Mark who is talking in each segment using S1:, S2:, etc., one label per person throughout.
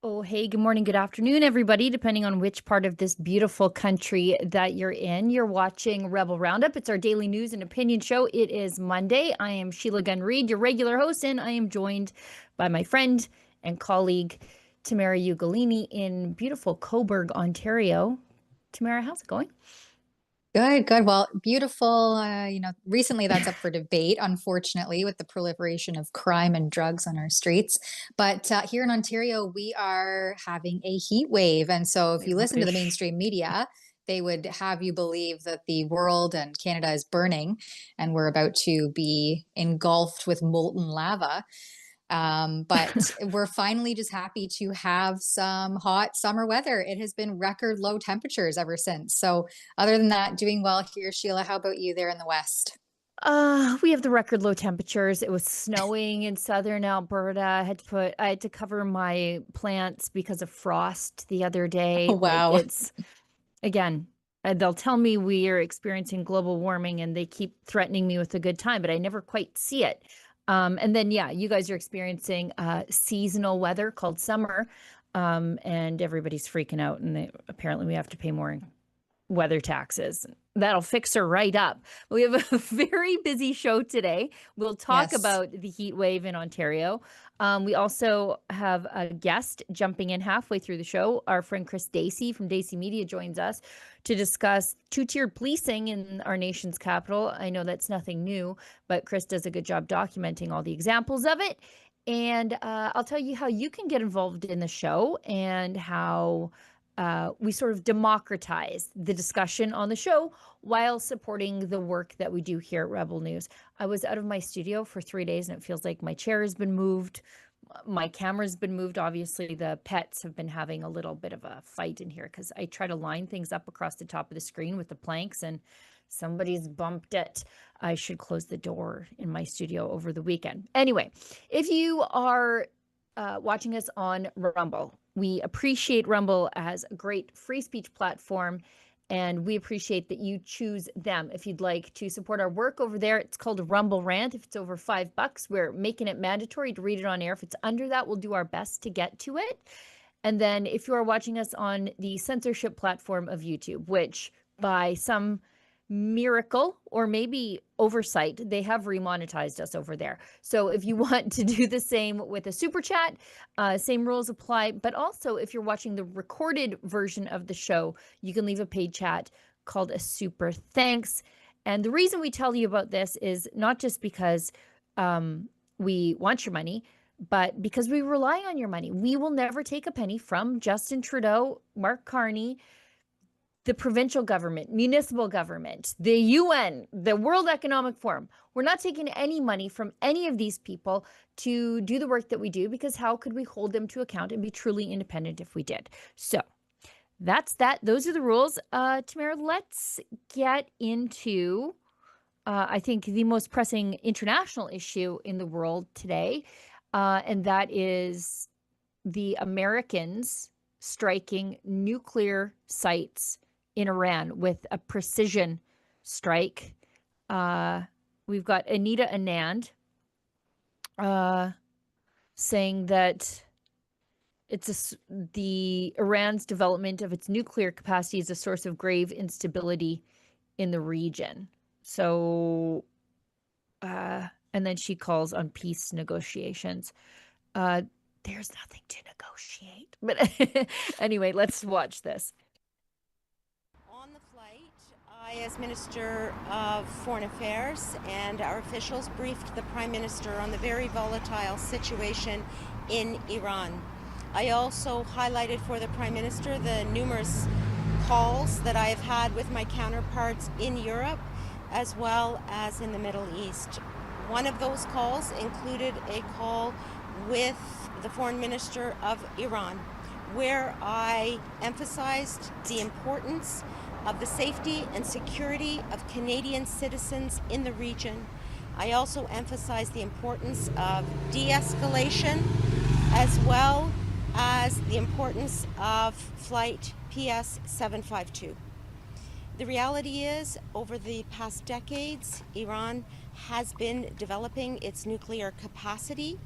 S1: Oh, hey, good morning, good afternoon, everybody, depending on which part of this beautiful country that you're in. You're watching Rebel Roundup. It's our daily news and opinion show. It is Monday. I am Sheila Gunn Reid, your regular host, and I am joined by my friend and colleague, Tamara Ugolini in beautiful Cobourg, Ontario. Tamara, how's it going?
S2: Good, good. Well, beautiful. Recently that's up for debate, unfortunately, with the proliferation of crime and drugs on our streets. But here in Ontario, we are having a heat wave. And so if
S1: I
S2: you listen to the
S1: wish.
S2: mainstream media, they would have you believe that the world and Canada is burning and we're about to be engulfed with molten lava. But we're finally just happy to have some hot summer weather. It has been record low temperatures ever since. So, other than that, doing well here, Sheila. How about you there in the West?
S1: We have the record low temperatures. It was snowing in southern Alberta. I had to cover my plants because of frost the other day.
S2: Oh,
S1: Like
S2: wow.
S1: it's again, they'll tell me we are experiencing global warming and they keep threatening me with a good time, but I never quite see it. And then yeah, you guys are experiencing seasonal weather called summer. And everybody's freaking out and apparently we have to pay more weather taxes. That'll fix her right up. We have a very busy show today. We'll talk
S2: Yes.
S1: about the heat wave in Ontario. We also have a guest jumping in halfway through the show. Our friend Chris Dacey from Dacey Media joins us to discuss two-tiered policing in our nation's capital. I know that's nothing new, but Chris does a good job documenting all the examples of it. And I'll tell you how you can get involved in the show and how we sort of democratize the discussion on the show while supporting the work that we do here at Rebel News. I was out of my studio for 3 days and it feels like my chair has been moved. My camera's been moved. Obviously, the pets have been having a little bit of a fight in here because I try to line things up across the top of the screen with the planks and somebody's bumped it. I should close the door in my studio over the weekend. Anyway, if you are watching us on Rumble, we appreciate Rumble as a great free speech platform, and we appreciate that you choose them. If you'd like to support our work over there, it's called Rumble Rant. If it's over $5, we're making it mandatory to read it on air. If it's under that, we'll do our best to get to it. And then if you are watching us on the censorship platform of YouTube, which by some miracle or maybe oversight, they have remonetized us over there. So if you want to do the same with a super chat, same rules apply. But also, if you're watching the recorded version of the show, you can leave a paid chat called a super thanks. And the reason we tell you about this is not just because we want your money, but because we rely on your money. We will never take a penny from Justin Trudeau, Mark Carney, the provincial government, municipal government, the UN, the World Economic Forum. We're not taking any money from any of these people to do the work that we do, because how could we hold them to account and be truly independent if we did? So that's that. Those are the rules. Tamara, let's get into, I think, the most pressing international issue in the world today, and that is the Americans striking nuclear sites in Iran with a precision strike. We've got Anita Anand saying that the Iran's development of its nuclear capacity is a source of grave instability in the region. So, and then she calls on peace negotiations. There's nothing to negotiate. But anyway, let's watch this.
S3: On the flight, I, as Minister of Foreign Affairs, and our officials briefed the Prime Minister on the very volatile situation in Iran. I also highlighted for the Prime Minister the numerous calls that I have had with my counterparts in Europe as well as in the Middle East. One of those calls included a call with the Foreign Minister of Iran, where I emphasized the importance of the safety and security of Canadian citizens in the region. I also emphasized the importance of de-escalation, as well as the importance of Flight PS 752. The reality is, over the past decades, Iran has been developing its nuclear capacity,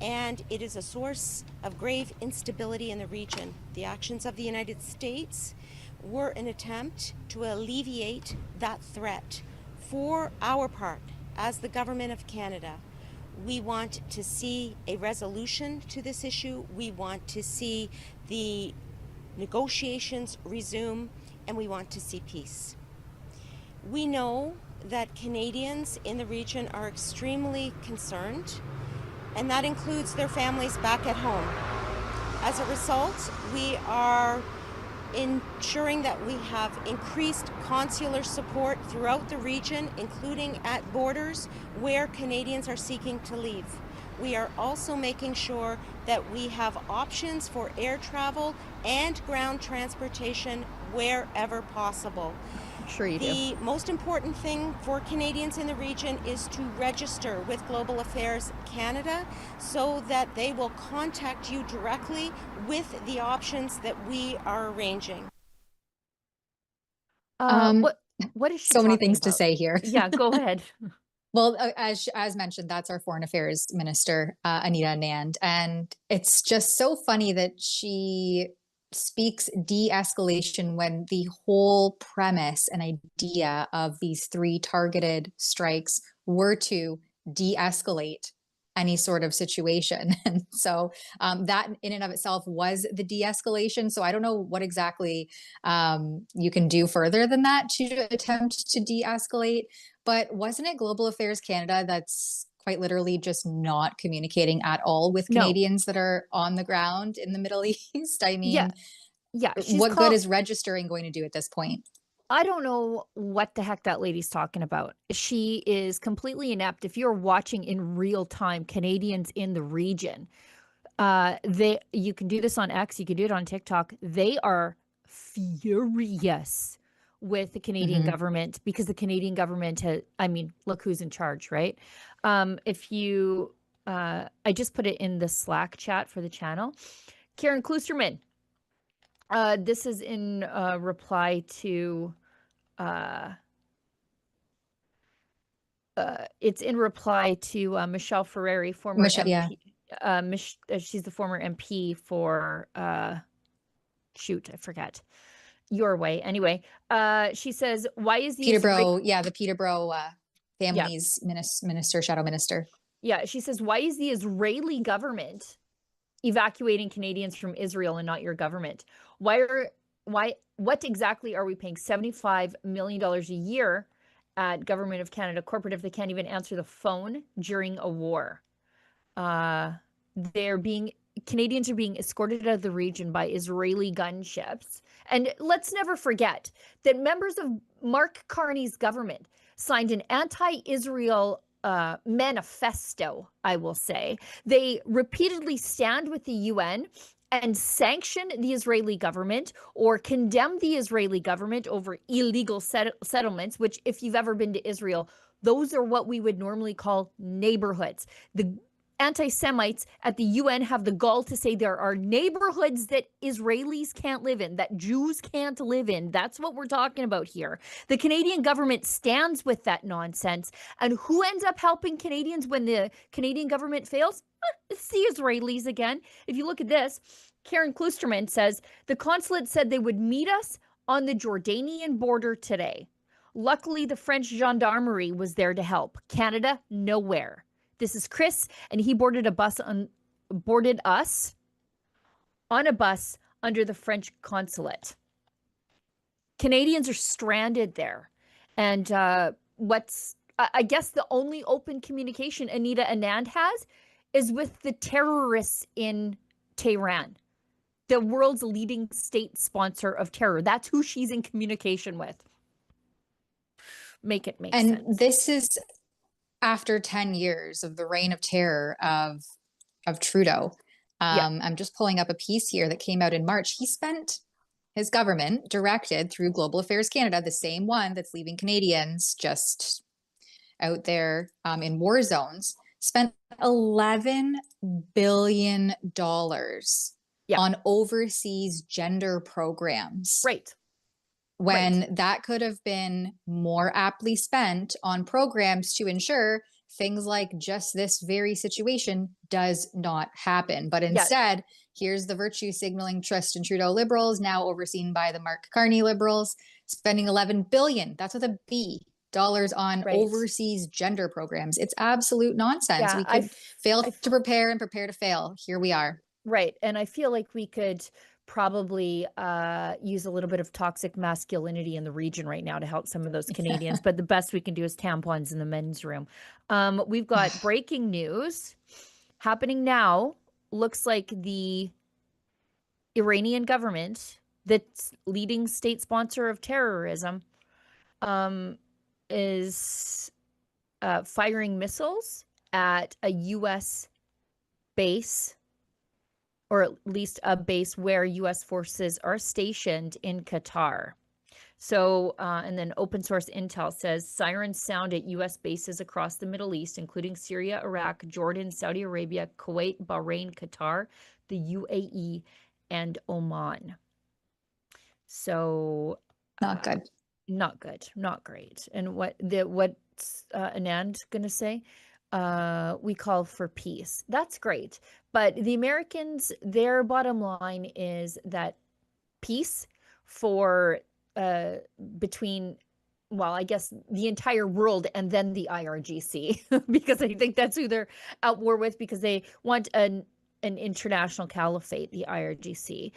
S3: and it is a source of grave instability in the region. The actions of the United States were an attempt to alleviate that threat. For our part, as the Government of Canada, we want to see a resolution to this issue. We want to see the negotiations resume, and we want to see peace. We know that Canadians in the region are extremely concerned, and that includes their families back at home. As a result, we are ensuring that we have increased consular support throughout the region, including at borders where Canadians are seeking to leave. We are also making sure that we have options for air travel and ground transportation wherever possible.
S1: Sure you do.
S3: The most important thing for Canadians in the region is to register with Global Affairs Canada so that they will contact you directly with the options that we are arranging.
S1: What is she
S2: So many
S1: talking
S2: things to
S1: about?
S2: say here.
S1: Yeah, go ahead.
S2: Well, as mentioned, that's our Foreign Affairs Minister, Anita Anand. And it's just so funny that she speaks de-escalation when the whole premise and idea of these 3 targeted strikes were to de-escalate any sort of situation. And so that in and of itself was the de-escalation. So I don't know what exactly you can do further than that to attempt to de-escalate. But wasn't it Global Affairs Canada that's quite literally just not communicating at all with
S1: No.
S2: Canadians that are on the ground in the Middle East? I mean,
S1: Yeah.
S2: what good is registering going to do at this point?
S1: I don't know what the heck that lady's talking about. She is completely inept. If you're watching in real time Canadians in the region, you can do this on X, you can do it on TikTok. They are furious with the Canadian government because the Canadian government look who's in charge, right? If you I just put it in the Slack chat for the channel. Karen Kloosterman, this is in reply to it's in reply to Michelle Ferreri, former MP. She's the former MP for shoot, I forget. Your way. Anyway, she says, why is the
S2: Peterborough, the Peterborough families minister, shadow minister.
S1: Yeah, she says, why is the Israeli government evacuating Canadians from Israel and not your government? What exactly are we paying $75 million a year at Government of Canada corporate if they can't even answer the phone during a war? Canadians are being escorted out of the region by Israeli gunships. And let's never forget that members of Mark Carney's government signed an anti-Israel manifesto, I will say. They repeatedly stand with the UN and sanction the Israeli government or condemn the Israeli government over illegal settlements, which if you've ever been to Israel, those are what we would normally call neighborhoods. The anti-Semites at the UN have the gall to say there are neighborhoods that Israelis can't live in, that Jews can't live in. That's what we're talking about here. The Canadian government stands with that nonsense. And who ends up helping Canadians when the Canadian government fails? It's the Israelis again. If you look at this, Karen Kloosterman says, the consulate said they would meet us on the Jordanian border today. Luckily, the French gendarmerie was there to help. Canada, nowhere. This is Chris, and he boarded us on a bus under the French consulate. Canadians are stranded there. And I guess the only open communication Anita Anand has is with the terrorists in Tehran, the world's leading state sponsor of terror. That's who she's in communication with. Make it make sense.
S2: And this is after 10 years of the reign of terror of Trudeau. I'm just pulling up a piece here that came out in March. His government directed through Global Affairs Canada, the same one that's leaving Canadians just out there in war zones, spent $11 billion on overseas gender programs.
S1: Right.
S2: When that could have been more aptly spent on programs to ensure things like just this very situation does not happen. But
S1: Yeah.
S2: instead, here's the virtue signaling Justin Trudeau Liberals, now overseen by the Mark Carney Liberals, spending $11 billion, that's with a B, dollars on
S1: Right.
S2: overseas gender programs. It's absolute nonsense.
S1: Yeah,
S2: We could fail to prepare and prepare to fail. Here we are.
S1: Right. And I feel like we could probably use a little bit of toxic masculinity in the region right now to help some of those Canadians. But the best we can do is tampons in the men's room. We've got breaking news happening now. Looks like the Iranian government, that's leading state sponsor of terrorism, is firing missiles at a U.S. base, or at least a base where U.S. forces are stationed in Qatar. So, and then open source intel says sirens sound at U.S. bases across the Middle East, including Syria, Iraq, Jordan, Saudi Arabia, Kuwait, Bahrain, Qatar, the UAE, and Oman. So,
S2: not good.
S1: Not good. Not great. And what's Anand gonna say? We call for peace. That's great. But the Americans, their bottom line is that peace for between, well, I guess the entire world and then the IRGC, because I think that's who they're at war with, because they want an international caliphate, the IRGC.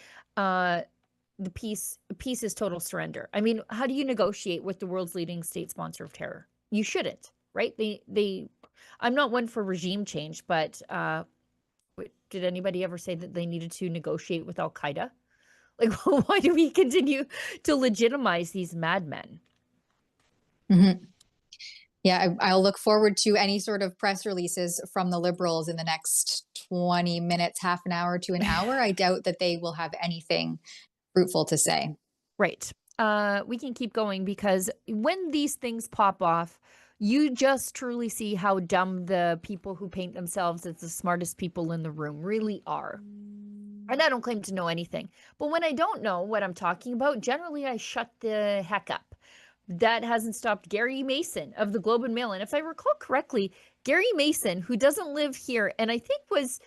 S1: The peace is total surrender. I mean, how do you negotiate with the world's leading state sponsor of terror? You shouldn't, right? I'm not one for regime change, but did anybody ever say that they needed to negotiate with Al Qaeda? Like, why do we continue to legitimize these madmen?
S2: Mm-hmm. Yeah, I'll look forward to any sort of press releases from the Liberals in the next 20 minutes, half an hour to an hour. I doubt that they will have anything fruitful to say.
S1: Right. We can keep going, because when these things pop off, you just truly see how dumb the people who paint themselves as the smartest people in the room really are. And I don't claim to know anything. But when I don't know what I'm talking about, generally I shut the heck up. That hasn't stopped Gary Mason of the Globe and Mail. And if I recall correctly, Gary Mason, who doesn't live here, and I think was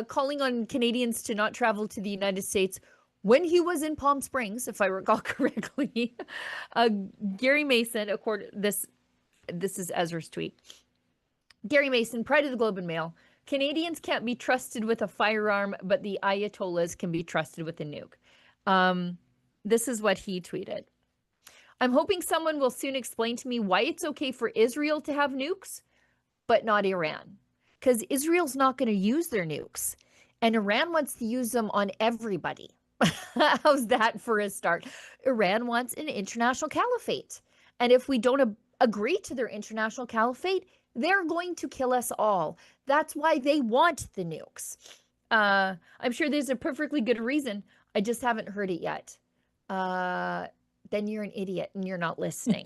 S1: calling on Canadians to not travel to the United States when he was in Palm Springs, if I recall correctly. Gary Mason, this is Ezra's tweet. Gary Mason, pride of the Globe and Mail. Canadians can't be trusted with a firearm, but the Ayatollahs can be trusted with a nuke. This is what he tweeted. I'm hoping someone will soon explain to me why it's okay for Israel to have nukes, but not Iran. Because Israel's not going to use their nukes, and Iran wants to use them on everybody. How's that for a start? Iran wants an international caliphate. And if we don't agree to their international caliphate, they're going to kill us all. That's why they want the nukes. I'm sure there's a perfectly good reason. I just haven't heard it yet. Then you're an idiot and you're not listening.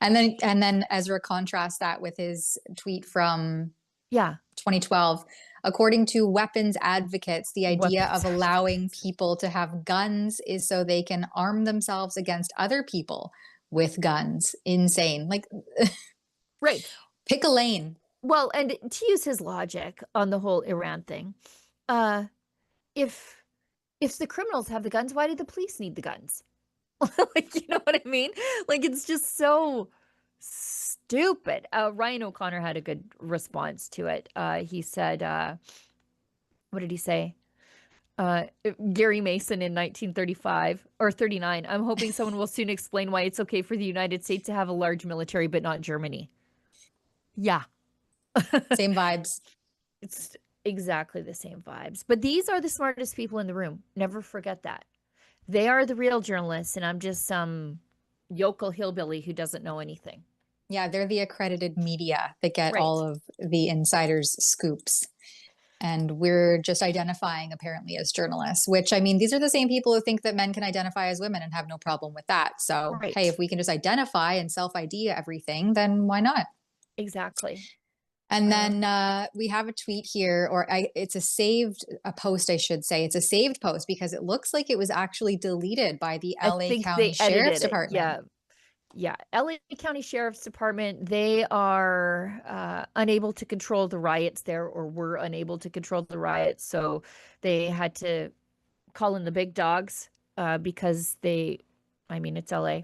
S2: And then Ezra contrasts that with his tweet from 2012. According to weapons advocates, the idea of allowing people to have guns is so they can arm themselves against other people with guns. Insane. Like,
S1: right.
S2: Pick a lane.
S1: Well, and to use his logic on the whole Iran thing, if the criminals have the guns, why do the police need the guns? Like, you know what I mean? Like, it's just so stupid. Ryan O'Connor had a good response to it. He said, what did he say? Gary Mason in 1935 or 39. I'm hoping someone will soon explain why it's okay for the United States to have a large military, but not Germany. Yeah.
S2: Same vibes.
S1: It's exactly the same vibes. But these are the smartest people in the room. Never forget that. They are the real journalists, and I'm just some yokel hillbilly who doesn't know anything.
S2: Yeah, they're the accredited media that get all of the insiders' scoops. And we're just identifying apparently as journalists, which, I mean, these are the same people who think that men can identify as women and have no problem with that. So, hey, if we can just identify and self-ID everything, then why not?
S1: Exactly.
S2: And then we have a tweet here, or it's a post, I should say. It's a saved post because it looks like it was actually deleted by the LA County Sheriff's Department.
S1: Yeah. Yeah, LA County Sheriff's Department, they are unable to control the riots there, or were unable to control the riots. So they had to call in the big dogs because I mean, it's LA.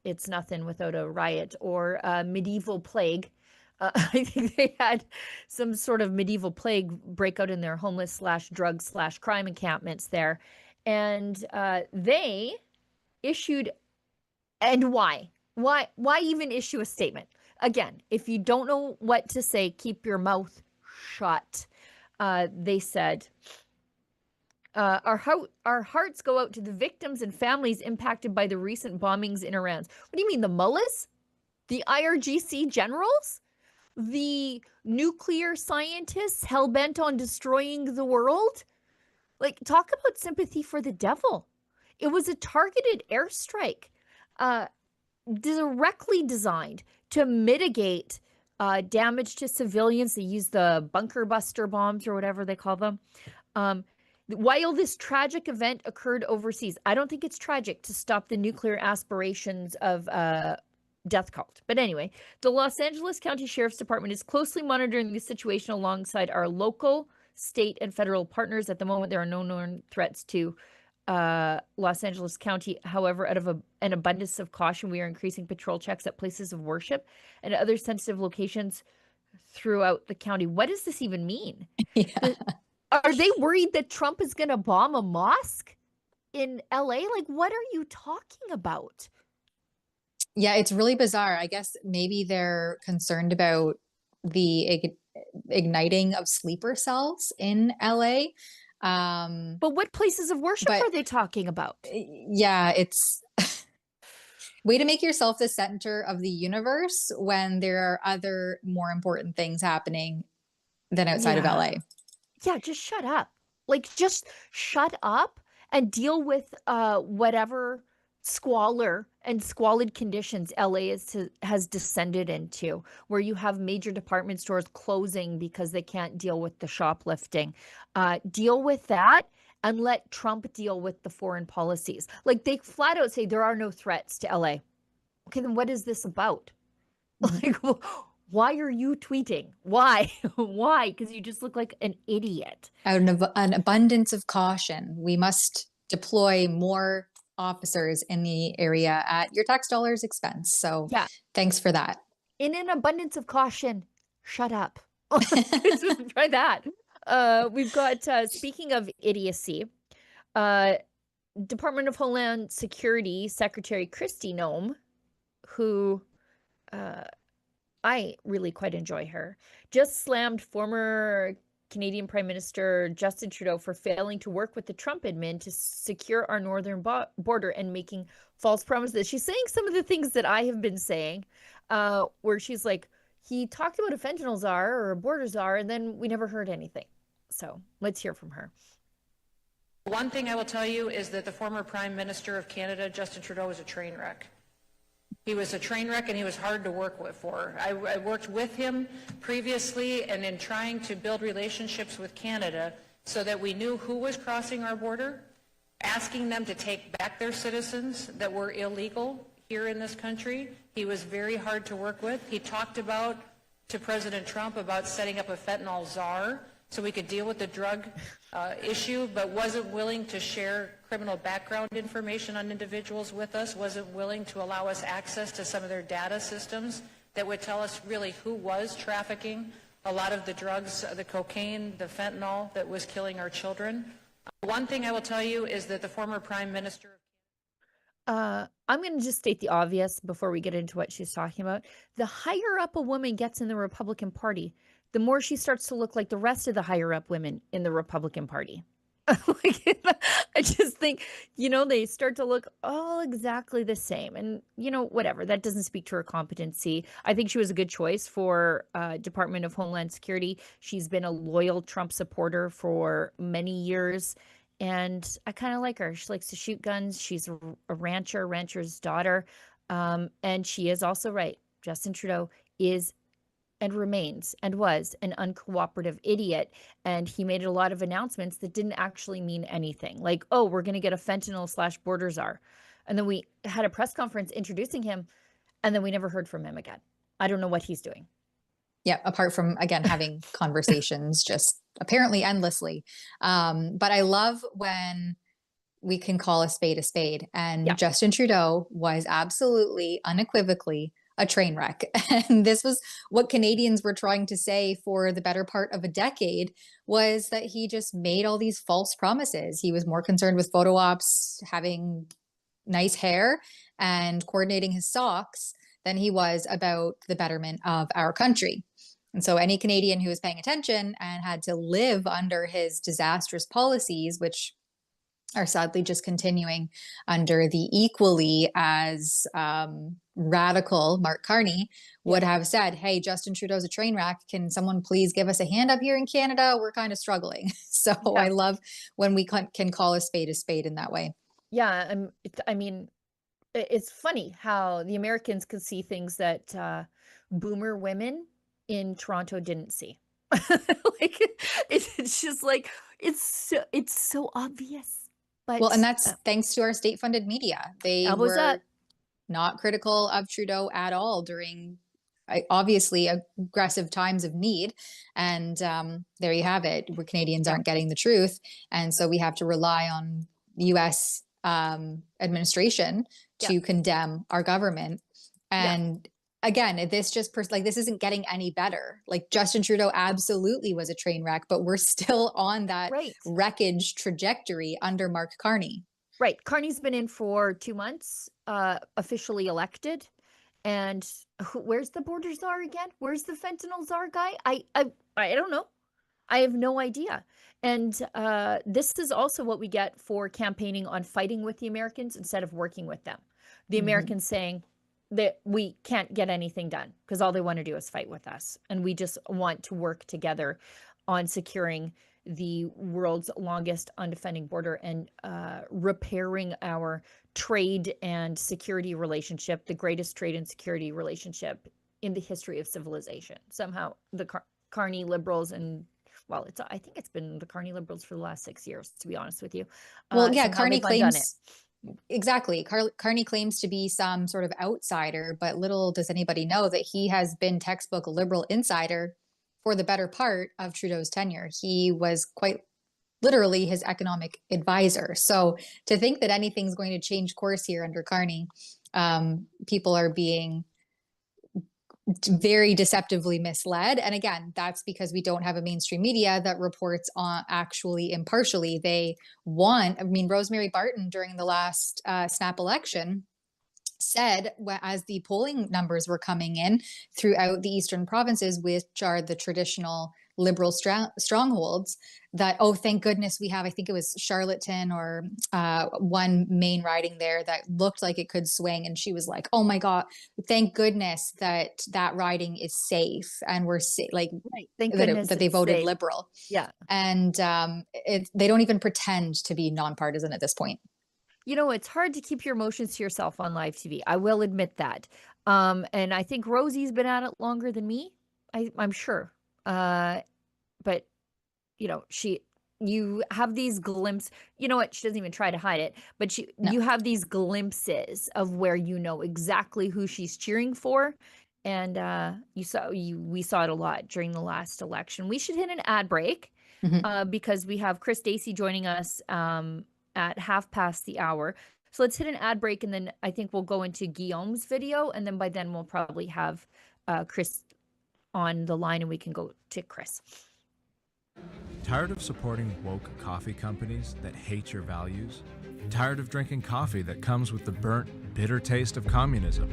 S1: It's nothing without a riot or a medieval plague. I think they had some sort of medieval plague break out in their homeless slash drug slash crime encampments there. And they issued, and why? Why even issue a statement? Again, if you don't know what to say, keep your mouth shut. They said, our hearts go out to the victims and families impacted by the recent bombings in Iran. What do you mean, the mullahs? The IRGC generals? The nuclear scientists hell-bent on destroying the world? Like, talk about sympathy for the devil. It was a targeted airstrike, directly designed to mitigate damage to civilians. They use the bunker buster bombs or whatever they call them. While this tragic event occurred overseas, I don't think it's tragic to stop the nuclear aspirations of death cult. But anyway, the Los Angeles County Sheriff's Department is closely monitoring the situation alongside our local, state, and federal partners. At the moment, there are no known threats to Los Angeles County. However, out of an abundance of caution, we are increasing patrol checks at places of worship and other sensitive locations throughout the county. What does this even mean?
S2: Yeah.
S1: Are they worried that Trump is going to bomb a mosque in LA? Like, what are you talking about?
S2: Yeah, it's really bizarre. I guess maybe they're concerned about the igniting of sleeper cells in LA.
S1: But what places of worship are they talking about?
S2: Yeah, it's way to make yourself the center of the universe when there are other more important things happening than outside of LA.
S1: Yeah, just shut up. Like, just shut up and deal with whatever squalor and squalid conditions LA has descended into, where you have major department stores closing because they can't deal with the shoplifting. Deal with that and let Trump deal with the foreign policies. Like, they flat out say there are no threats to LA. Okay, then what is this about? Like, why are you tweeting? Why? Why? Because you just look like an idiot.
S2: Out of an abundance of caution, we must deploy more officers in the area at your tax dollars' expense. So yeah, thanks for that.
S1: In an abundance of caution, shut up. Try that. We've got, speaking of idiocy, Department of Homeland Security Secretary Kristi Noem, who I really quite enjoy her, just slammed former Canadian Prime Minister Justin Trudeau for failing to work with the Trump admin to secure our northern border and making false promises. She's saying some of the things that I have been saying, where she's like, he talked about a fentanyl czar or a border czar, and then we never heard anything. So let's hear from her.
S4: One thing I will tell you is that the former Prime Minister of Canada, Justin Trudeau, was a train wreck. He was a train wreck, and he was hard to work with for. I worked with him previously and in trying to build relationships with Canada so that we knew who was crossing our border, asking them to take back their citizens that were illegal here in this country. He was very hard to work with. He talked about to President Trump about setting up a fentanyl czar so we could deal with the drug issue, but wasn't willing to share criminal background information on individuals with us, wasn't willing to allow us access to some of their data systems that would tell us really who was trafficking a lot of the drugs, the cocaine, the fentanyl that was killing our children. One thing I will tell you is that the former Prime Minister...
S1: I'm going to just state the obvious before we get into what she's talking about. The higher up a woman gets in the Republican Party, the more she starts to look like the rest of the higher up women in the Republican Party. Like, I just think, they start to look all exactly the same. And, whatever, that doesn't speak to her competency. I think she was a good choice for Department of Homeland Security. She's been a loyal Trump supporter for many years. And I kind of like her. She likes to shoot guns. She's a rancher's daughter. And she is also right. Justin Trudeau is and remains and was an uncooperative idiot. And he made a lot of announcements that didn't actually mean anything. Like, oh, we're going to get a fentanyl/border czar. And then we had a press conference introducing him, and then we never heard from him again. I don't know what he's doing.
S2: Yeah, apart from, again, having conversations just apparently endlessly. But I love when we can call a spade. And
S1: Yeah.
S2: Justin Trudeau was absolutely, unequivocally a train wreck. And this was what Canadians were trying to say for the better part of a decade, was that he just made all these false promises. He was more concerned with photo ops, having nice hair, and coordinating his socks than he was about the betterment of our country. And so any Canadian who was paying attention and had to live under his disastrous policies, which are sadly just continuing under the equally as radical Mark Carney, would have said, hey, Justin Trudeau's a train wreck. Can someone please give us a hand up here in Canada? We're kind of struggling. So I love when we can call a spade in that way.
S1: Yeah. I mean, it's funny how the Americans could see things that boomer women in Toronto didn't see. Like, it's just like, it's so obvious. But
S2: well, and that's thanks to our state-funded media. They were not critical of Trudeau at all during obviously aggressive times of need. And there you have it, where Canadians aren't getting the truth. And so we have to rely on the U.S. administration to condemn our government. And again, this just this isn't getting any better. Like, Justin Trudeau absolutely was a train wreck, but we're still on that wreckage trajectory under Mark Carney.
S1: Right. Carney's been in for 2 months, officially elected. And where's the border czar again? Where's the fentanyl czar guy? I don't know. I have no idea. And this is also what we get for campaigning on fighting with the Americans instead of working with them. The Americans saying that we can't get anything done because all they want to do is fight with us. And we just want to work together on securing the world's longest undefended border and repairing our trade and security relationship, the greatest trade and security relationship in the history of civilization. Somehow the Carney Liberals and I think it's been the Carney Liberals for the last 6 years, to be honest with you.
S2: Well, yeah, Carney claims exactly. Carney claims to be some sort of outsider, but little does anybody know that he has been textbook liberal insider for the better part of Trudeau's tenure. He was quite literally his economic advisor. So to think that anything's going to change course here under Carney, people are being very deceptively misled. And again, that's because we don't have a mainstream media that reports on actually impartially. They want, Rosemary Barton during the last snap election said, as the polling numbers were coming in throughout the eastern provinces, which are the traditional liberal strongholds, that, oh, thank goodness we have, I think it was Charlottetown or one main riding there that looked like it could swing. And she was like, oh my God, thank goodness that riding is safe. And we're thank goodness that they voted safe. Liberal.
S1: Yeah.
S2: And they don't even pretend to be nonpartisan at this point.
S1: You know, it's hard to keep your emotions to yourself on live TV. I will admit that. And I think Rosie's been at it longer than me. I'm sure. But you know, you have these glimpses, you know what, she doesn't even try to hide it, but you have these glimpses of where you know exactly who she's cheering for. And we saw it a lot during the last election. We should hit an ad break because we have Chris Dacey joining us at 1:30. So let's hit an ad break, and then I think we'll go into Guillaume's video, and then by then we'll probably have Chris on the line and we can go to Chris.
S5: Tired of supporting woke coffee companies that hate your values? Tired of drinking coffee that comes with the burnt, bitter taste of communism?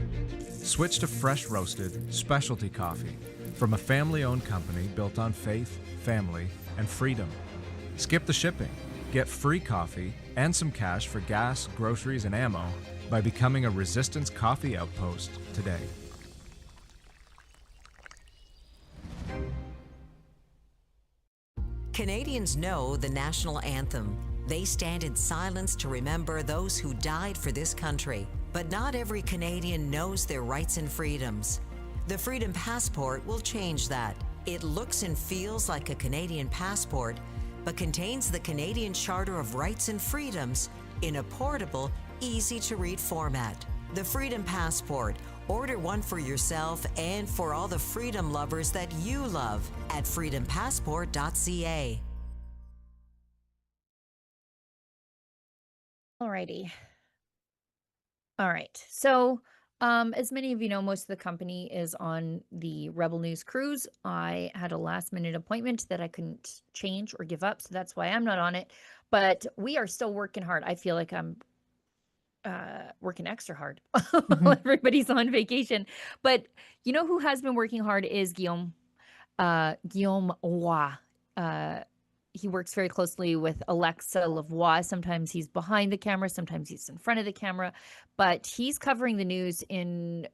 S5: Switch to fresh roasted, specialty coffee from a family-owned company built on faith, family, and freedom. Skip the shipping. Get free coffee and some cash for gas, groceries, and ammo by becoming a Resistance Coffee Outpost today.
S6: Canadians know the national anthem. They stand in silence to remember those who died for this country. But not every Canadian knows their rights and freedoms. The Freedom Passport will change that. It looks and feels like a Canadian passport, but contains the Canadian Charter of Rights and Freedoms in a portable, easy-to-read format. The Freedom Passport. Order one for yourself and for all the freedom lovers that you love at freedompassport.ca.
S1: Alrighty. All right. So, as many of you know, most of the company is on the Rebel News cruise. I had a last-minute appointment that I couldn't change or give up, so that's why I'm not on it. But we are still working hard. I feel like I'm working extra hard while everybody's on vacation. But you know who has been working hard is Guillaume Roy. He works very closely with Alexa Lavoie. Sometimes he's behind the camera, sometimes he's in front of the camera, but he's covering the news in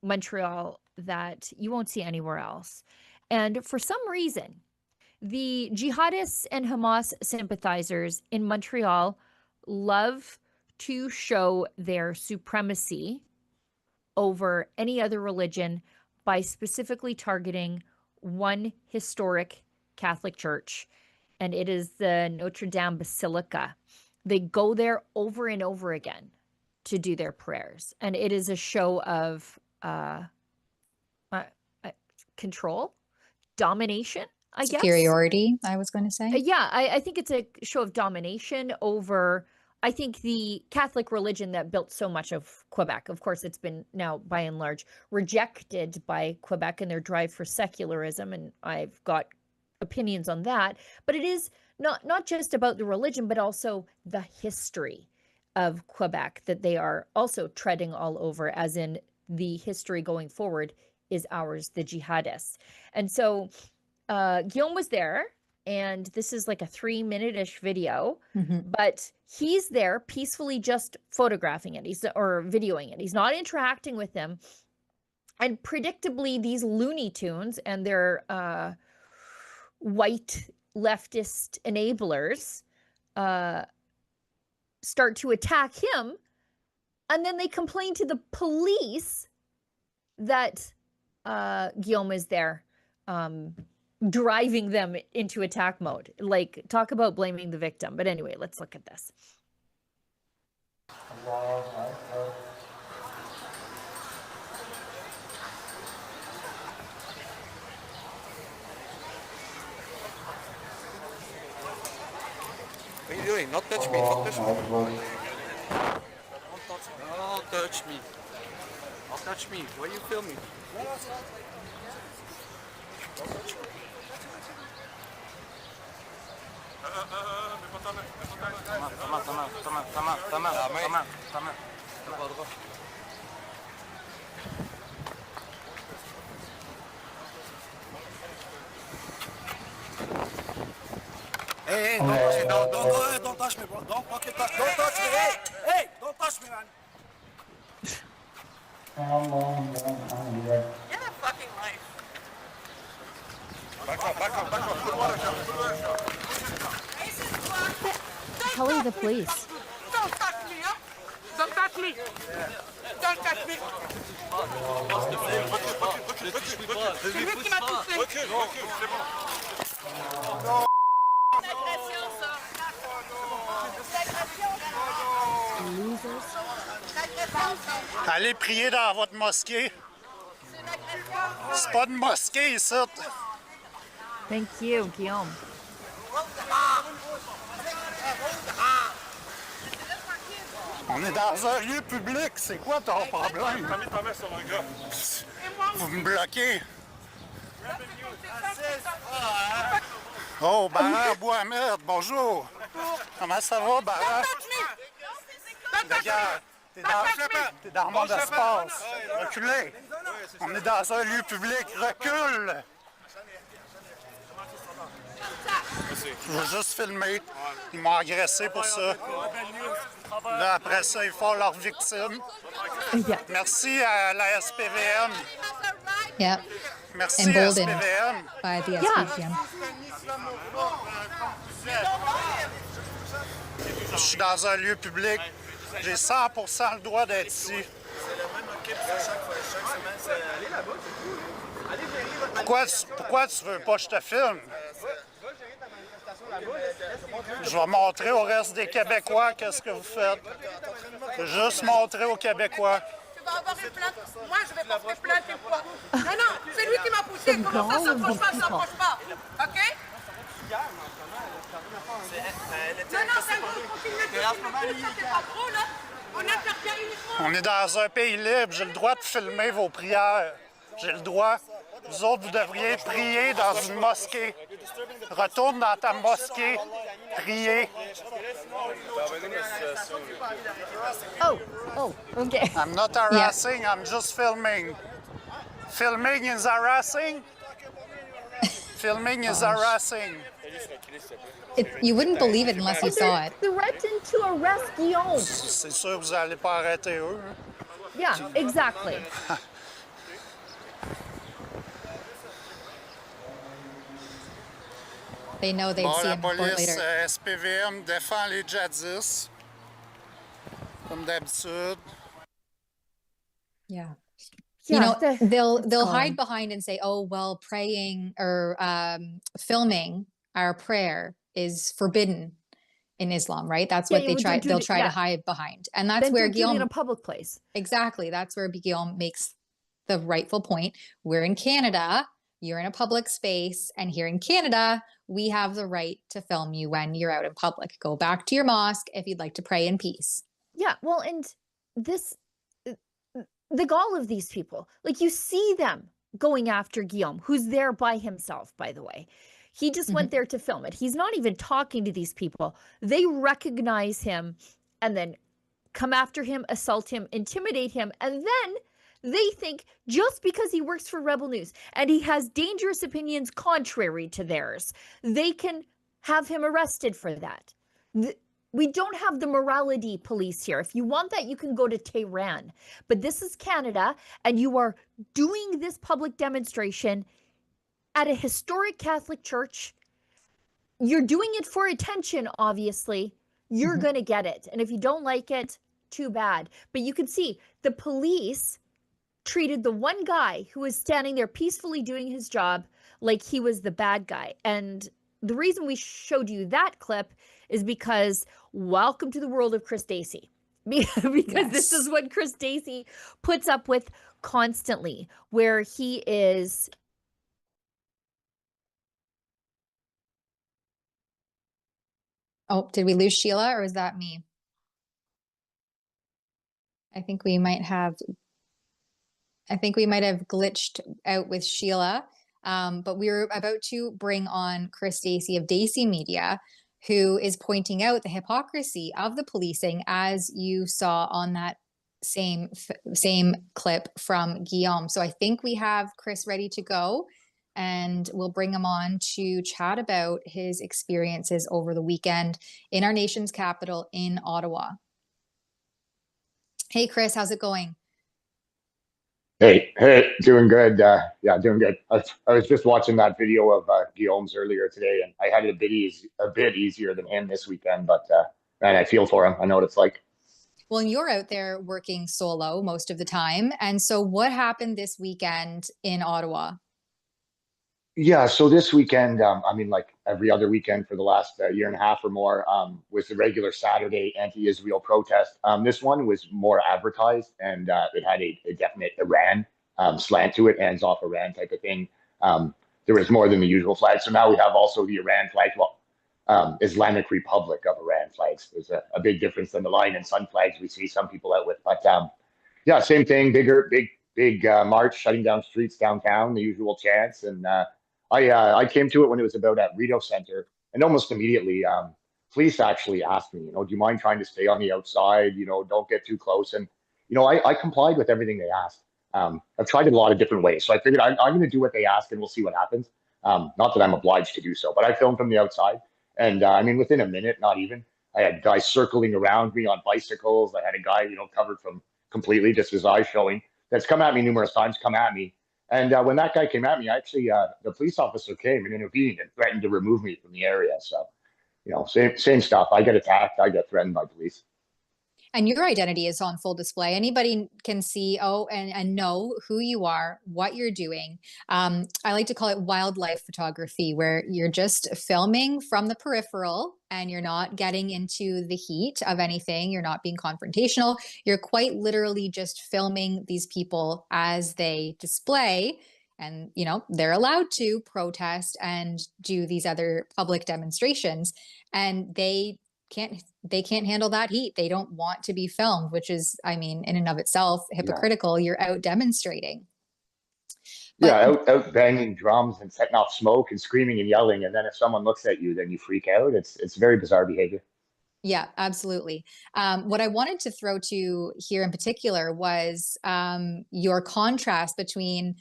S1: Montreal that you won't see anywhere else. And for some reason, the jihadists and Hamas sympathizers in Montreal love to show their supremacy over any other religion by specifically targeting one historic Catholic church, and it is the Notre Dame Basilica. They go there over and over again to do their prayers, and it is a show of control, domination, I guess.
S2: Superiority, I was going to say.
S1: Yeah, I think it's a show of domination over, I think, the Catholic religion that built so much of Quebec. Of course, it's been now, by and large, rejected by Quebec in their drive for secularism, and I've got opinions on that. But it is not just about the religion, but also the history of Quebec that they are also treading all over, as in the history going forward is ours, the jihadists. And so Guillaume was there, and this is like a 3-minute-ish video, but he's there peacefully just photographing it, or videoing it. He's not interacting with them. And predictably, these Looney Tunes and their white leftist enablers start to attack him, and then they complain to the police that Guillaume is there driving them into attack mode. Like, talk about blaming the victim. But anyway, let's look at this.
S7: What are you doing? Not touch me, not touch me. Don't touch me. Don't touch me. Why are you filming? Don't touch me. Hey, don't touch me, bro. Don't fucking touch me. Don't touch me. Hey, don't touch me, man. Get a fucking life. Back up. Put water shot.
S1: Telling the police.
S7: Don't touch me, huh? Don't touch me. Don't touch me. C'est lui qui m'a touché. Recule, c'est bon. Non.
S8: Allez prier dans votre mosquée. C'est pas de mosquée ici.
S1: Thank you, Guillaume.
S8: On est dans un lieu public. C'est quoi ton problème?
S7: T'as mis ta main sur un gars.
S8: Vous me bloquez. Oh, Baran Boismerde, bonjour. Comment ça va, Baran? Regarde, t'es dans mon espace. Reculez. On est dans un lieu public. Recule. Je veux juste filmer. Ils m'ont agressé pour ça. Là, après ça, ils font leurs victimes. Merci à la SPVM.
S2: Yeah.
S8: Merci à
S2: Emboldened
S8: SPVM.
S2: by the SPVM.
S8: Je suis dans un lieu public. J'ai 100% le droit d'être ici. Pourquoi tu veux pas que je te filme? Je vais montrer au reste des Québécois qu'est-ce que vous faites. Juste montrer aux Québécois.
S9: Tu vas avoir une plainte. Moi, je vais porter plainte une fois. Non, c'est lui qui m'a poussé. Comment ça s'approche pas? OK? Non, c'est un gros continue. Ça, c'est pas trop, là. On intervient uniquement.
S8: On est dans un pays libre. J'ai le droit de filmer vos prières. J'ai le droit. Vous autres, vous devriez prier dans une mosquée. Retourne dans ta mosquée. Prier.
S1: Oh, okay.
S8: I'm not harassing, I'm just filming. Filming is harassing? Filming is harassing.
S2: You wouldn't believe it unless you saw it.
S1: Threatened to arrest Guillaume.
S8: C'est sûr que vous n'allez pas arrêter eux.
S1: Yeah, exactly.
S2: They know they'd
S8: Bon,
S2: see
S8: la
S2: him in court
S8: police
S2: later.
S8: SPVM défend les djihadistes, comme d'habitude.
S2: Yeah.
S1: Yeah,
S2: You know,
S1: the-
S2: they'll
S1: it's gone.
S2: hide behind and say, "Oh, well, praying or filming our prayer is forbidden in Islam," right? That's
S1: Yeah,
S2: what they
S1: yeah,
S2: try.
S1: do
S2: They'll
S1: it-
S2: try
S1: yeah.
S2: to hide behind, and that's
S1: Then
S2: where
S1: don't do it in
S2: Guillaume
S1: a public place.
S2: exactly. That's where Guillaume makes the rightful point. We're in Canada. You're in a public space, and here in Canada, we have the right to film you when you're out in public. Go back to your mosque if you'd like to pray in peace.
S1: Yeah, well, and this, the gall of these people, like you see them going after Guillaume, who's there by himself, by the way. He just went there to film it. He's not even talking to these people. They recognize him and then come after him, assault him, intimidate him, and then they think just because he works for Rebel News and he has dangerous opinions contrary to theirs, they can have him arrested for that. We don't have the morality police here. If you want that, you can go to Tehran. But this is Canada, and you are doing this public demonstration at a historic Catholic church. You're doing it for attention, obviously. You're going to get it. And if you don't like it, too bad. But you can see the police treated the one guy who was standing there peacefully doing his job like he was the bad guy. And the reason we showed you that clip is because welcome to the world of Chris Dacey. Because this is what Chris Dacey puts up with constantly, where he is
S2: Oh, did we lose Sheila, or is that me? I think we might have glitched out with Sheila. But we were about to bring on Chris Dacey of Dacey Media, who is pointing out the hypocrisy of the policing, as you saw on that same clip from Guillaume. So I think we have Chris ready to go, and we'll bring him on to chat about his experiences over the weekend in our nation's capital in Ottawa. Hey, Chris, how's it going?
S10: Hey, doing good. Yeah, doing good. I was just watching that video of Guillaume's earlier today, and I had it a bit easier than him this weekend. But man, I feel for him. I know what it's like.
S2: Well, and you're out there working solo most of the time, and so what happened this weekend in Ottawa?
S10: Yeah, so this weekend, I mean, like every other weekend for the last year and a half or more, was the regular Saturday anti-Israel protest. This one was more advertised, and it had a definite Iran slant to it, hands off Iran type of thing. There was more than the usual flag. So now we have also the Iran flag, Islamic Republic of Iran flags. There's a big difference than the lion and sun flags we see some people out with. But yeah, same thing, big march, shutting down streets downtown, the usual chants. And I came to it when it was about at Rideau Center, and almost immediately, police actually asked me, do you mind trying to stay on the outside? Don't get too close. And, I complied with everything they asked. I've tried it a lot of different ways. So I figured I'm going to do what they ask, and we'll see what happens. Not that I'm obliged to do so, but I filmed from the outside. And I mean, within a minute, not even, I had guys circling around me on bicycles. I had a guy, covered from completely, just his eyes showing, that's come at me numerous times, come at me. And when that guy came at me, actually, the police officer came and intervened and threatened to remove me from the area. So, same stuff. I get attacked. I get threatened by police.
S2: And your identity is on full display. Anybody can see, and know who you are, what you're doing. I like to call it wildlife photography, where you're just filming from the peripheral and you're not getting into the heat of anything. You're not being confrontational. You're quite literally just filming these people as they display. And, they're allowed to protest and do these other public demonstrations. And they can't handle that heat. They don't want to be filmed, which is, in and of itself, hypocritical. You're out demonstrating.
S10: Out banging drums and setting off smoke and screaming and yelling. And then if someone looks at you, then you freak out. It's very bizarre behavior.
S2: Yeah, absolutely. What I wanted to throw to here in particular was your contrast between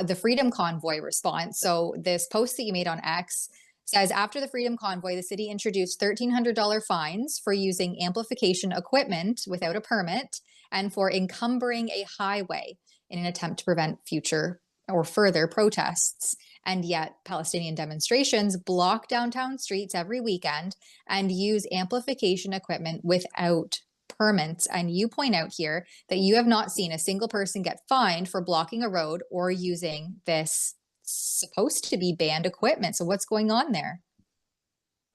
S2: the Freedom Convoy response. So this post that you made on X says, after the Freedom Convoy, the city introduced $1,300 fines for using amplification equipment without a permit and for encumbering a highway in an attempt to prevent future or further protests. And yet Palestinian demonstrations block downtown streets every weekend and use amplification equipment without permits. And you point out here that you have not seen a single person get fined for blocking a road or using this supposed to be banned equipment. So what's going on there?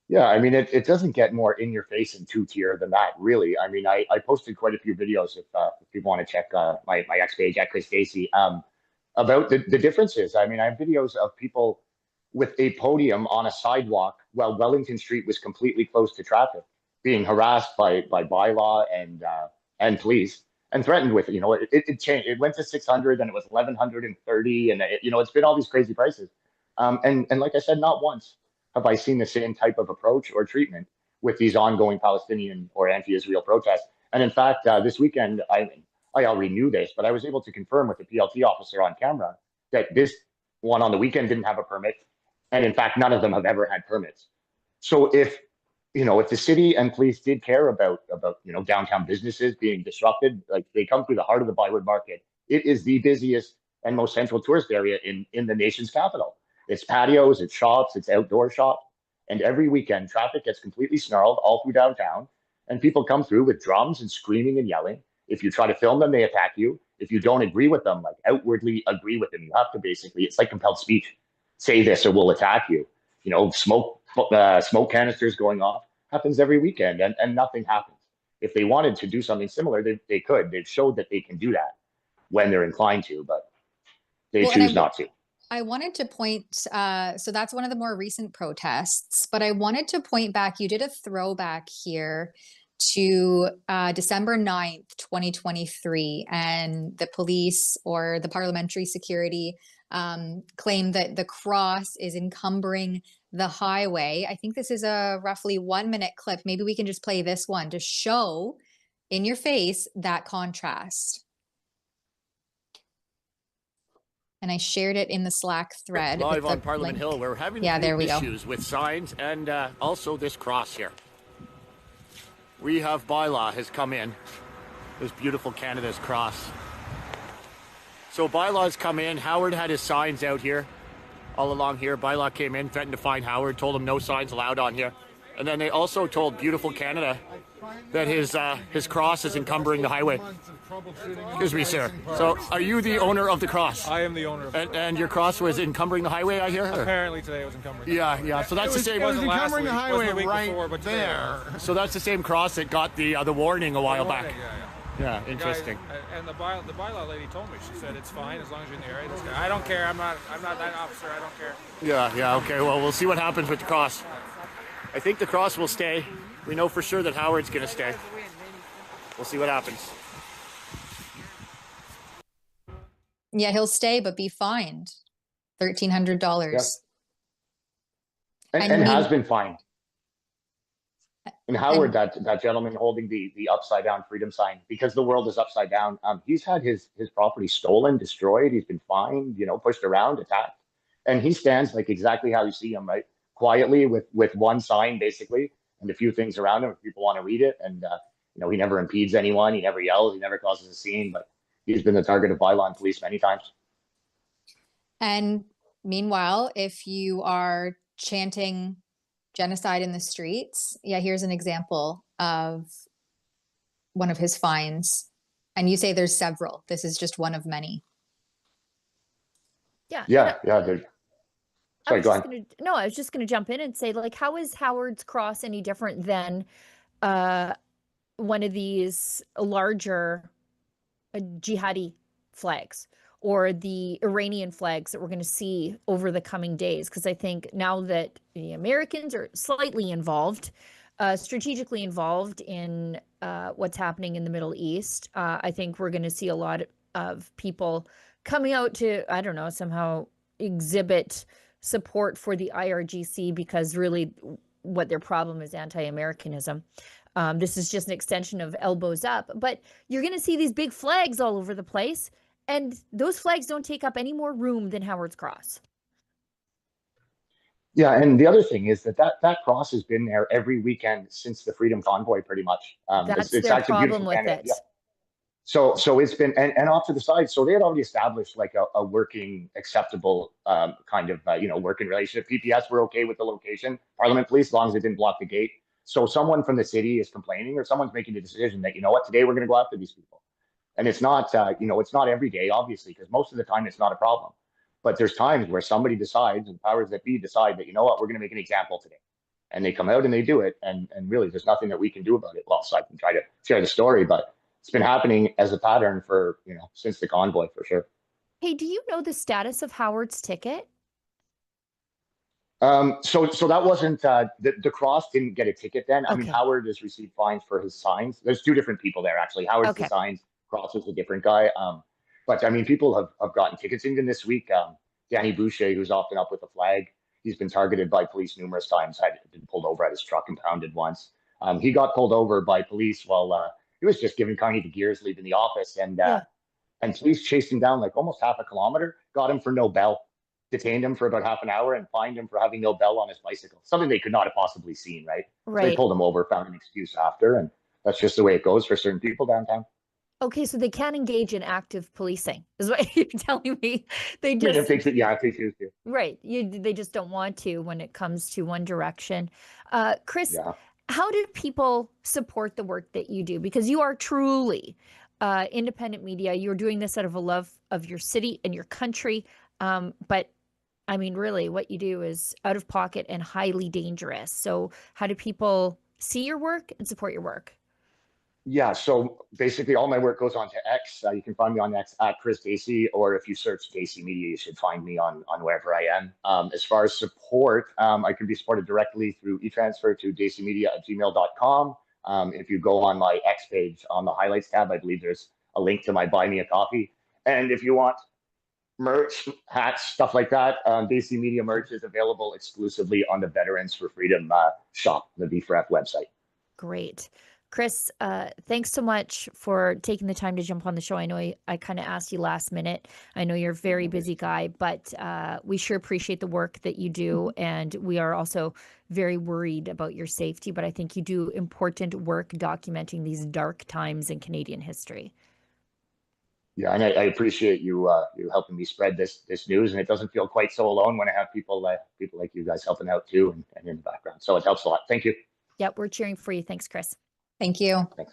S10: Yeah, it doesn't get more in your face and two-tier than that, really. I posted quite a few videos if people want to check my X page at Chris Stacey about the differences. I have videos of people with a podium on a sidewalk while Wellington Street was completely closed to traffic, being harassed by bylaw and police, and threatened with it changed. It went to 600, and it was 1,130, and it's been all these crazy prices. And like I said, not once have I seen the same type of approach or treatment with these ongoing Palestinian or anti-Israel protests. And in fact, this weekend, I already knew this, but I was able to confirm with the PLT officer on camera that this one on the weekend didn't have a permit, and in fact, none of them have ever had permits. So if the city and police did care about downtown businesses being disrupted, like they come through the heart of the Byward Market, it is the busiest and most central tourist area in the nation's capital. It's patios, it's shops, it's outdoor shops, and every weekend traffic gets completely snarled all through downtown, and people come through with drums and screaming and yelling. If you try to film them, they attack you. If you don't agree with them, like outwardly agree with them, you have to basically, it's like compelled speech. Say this or we'll attack you. Smoke canisters going off happens every weekend, and nothing happens. If they wanted to do something similar, they could. They've showed that they can do that when they're inclined to, but they choose not to.
S2: I wanted to point, so that's one of the more recent protests, but I wanted to point back, you did a throwback here to December 9th, 2023, and the police or the parliamentary security claimed that the cross is encumbering the highway. I think this is a roughly 1-minute clip. Maybe we can just play this one to show in your face that contrast. And I shared it in the Slack thread.
S11: Live on Parliament Hill, we're having issues with signs and also this cross here. We have bylaw has come in, this beautiful Canada's cross. So bylaw's come in. Howard had his signs out here, all along here. Bylaw came in, threatened to fine Howard, told him no signs allowed on here. And then they also told beautiful Canada that his cross is encumbering the highway. Excuse me, sir. So are you the owner of the cross?
S12: I am the owner of it.
S11: And your cross was encumbering the highway, I hear?
S12: Apparently today it was encumbering.
S11: Yeah. So that's the same.
S12: It was
S11: encumbering
S12: the highway right there.
S11: So that's the same cross that got the warning a while back.
S12: Yeah,
S11: interesting.
S12: And the bylaw lady told me, she said it's fine as long as you're in the area. I don't care. I'm not that officer. I don't care.
S11: Yeah. Okay. Well, we'll see what happens with the cross. I think the cross will stay. We know for sure that Howard's going to stay. We'll see what happens.
S2: Yeah, he'll stay, but be fined $1,300.
S10: Yeah. And has been fined. And Howard, that gentleman holding the upside down freedom sign, because the world is upside down, he's had his property stolen, destroyed. He's been fined, pushed around, attacked. And he stands like exactly how you see him, right? Quietly with one sign, basically, and a few things around him if people want to read it. And, he never impedes anyone. He never yells. He never causes a scene. But he's been the target of bylaw and police many times.
S2: And meanwhile, if you are chanting genocide in the streets, here's an example of fines. And you say there's several. This is just one of many.
S1: Yeah.
S10: Yeah. Sorry, go ahead.
S1: I was just gonna jump in and say, like, how is Howard's Cross any different than one of these larger jihadi flags or the Iranian flags that we're going to see over the coming days? Because I think now that the Americans are slightly involved, strategically involved in what's happening in the Middle East, I think we're going to see a lot of people coming out to, I don't know, somehow exhibit support for the IRGC, because really what their problem is anti-Americanism. This is just an extension of elbows up, but you're going to see these big flags all over the place, and those flags don't take up any more room than Howard's Cross.
S10: Yeah, and the other thing is that cross has been there every weekend since the Freedom Convoy, pretty much.
S1: That's
S10: it's
S1: their
S10: actually
S1: problem
S10: beautiful
S1: with
S10: Canada.
S1: it.
S10: Yeah. So it's been, and off to the side. So they had already established like a working, acceptable kind of, working relationship. PPS were okay with the location, Parliament Police, as long as it didn't block the gate. So someone from the city is complaining, or someone's making a decision that, you know what, today we're going to go after these people. And it's not, it's not every day, obviously, because most of the time it's not a problem. But there's times where somebody decides, and powers that be decide that, you know what, we're going to make an example today. And they come out and they do it. And really, there's nothing that we can do about it. Well, so I can try to share the story, but it's been happening as a pattern for, since the convoy, for sure.
S1: Hey, do you know the status of Howard's ticket?
S10: So that wasn't, the cross didn't get a ticket then. I mean,
S1: Okay.
S10: Howard has received fines for his signs. There's two different people there, actually. Howard's the signs, Cross is a different guy. But I mean, people have gotten tickets even this week. Danny Boucher, who's often up with the flag, he's been targeted by police numerous times. Had been pulled over at his truck and pounded once. He got pulled over by police while he was just giving Carney the gears leaving the office, and police chased him down like almost half a kilometer, got him for no bell, detained him for about half an hour, and fined him for having no bell on his bicycle. Something they could not have possibly seen, right? So they pulled him over, found an excuse after, and that's just the way it goes for certain people downtown.
S1: Okay, so they can't engage in active policing, is what you're telling me. They just,
S10: if they choose to.
S1: Right. They just don't want to when it comes to one direction. Chris, how do people support the work that you do? Because you are truly independent media. You're doing this out of a love of your city and your country. But I mean, really, what you do is out of pocket and highly dangerous. So how do people see your work and support your work?
S10: Yeah, so basically all my work goes on to X. You can find me on X at Chris Dacey, or if you search Dacey Media, you should find me on wherever I am. As far as support, I can be supported directly through e-transfer to daceymedia@gmail.com. If you go on my X page on the highlights tab, I believe there's a link to my Buy Me a Coffee. And if you want merch, hats, stuff like that, Dacey Media merch is available exclusively on the Veterans for Freedom shop, the V4F website.
S1: Great. Chris, thanks so much for taking the time to jump on the show. I know I kind of asked you last minute. I know you're a very busy guy, but we sure appreciate the work that you do. And we are also very worried about your safety, but I think you do important work documenting these dark times in Canadian history.
S10: Yeah, and I appreciate you helping me spread this news, and it doesn't feel quite so alone when I have people like you guys helping out too, and in the background. So it helps a lot. Thank you.
S1: Yep, we're cheering for you. Thanks, Chris.
S2: Thank you.
S10: Thanks.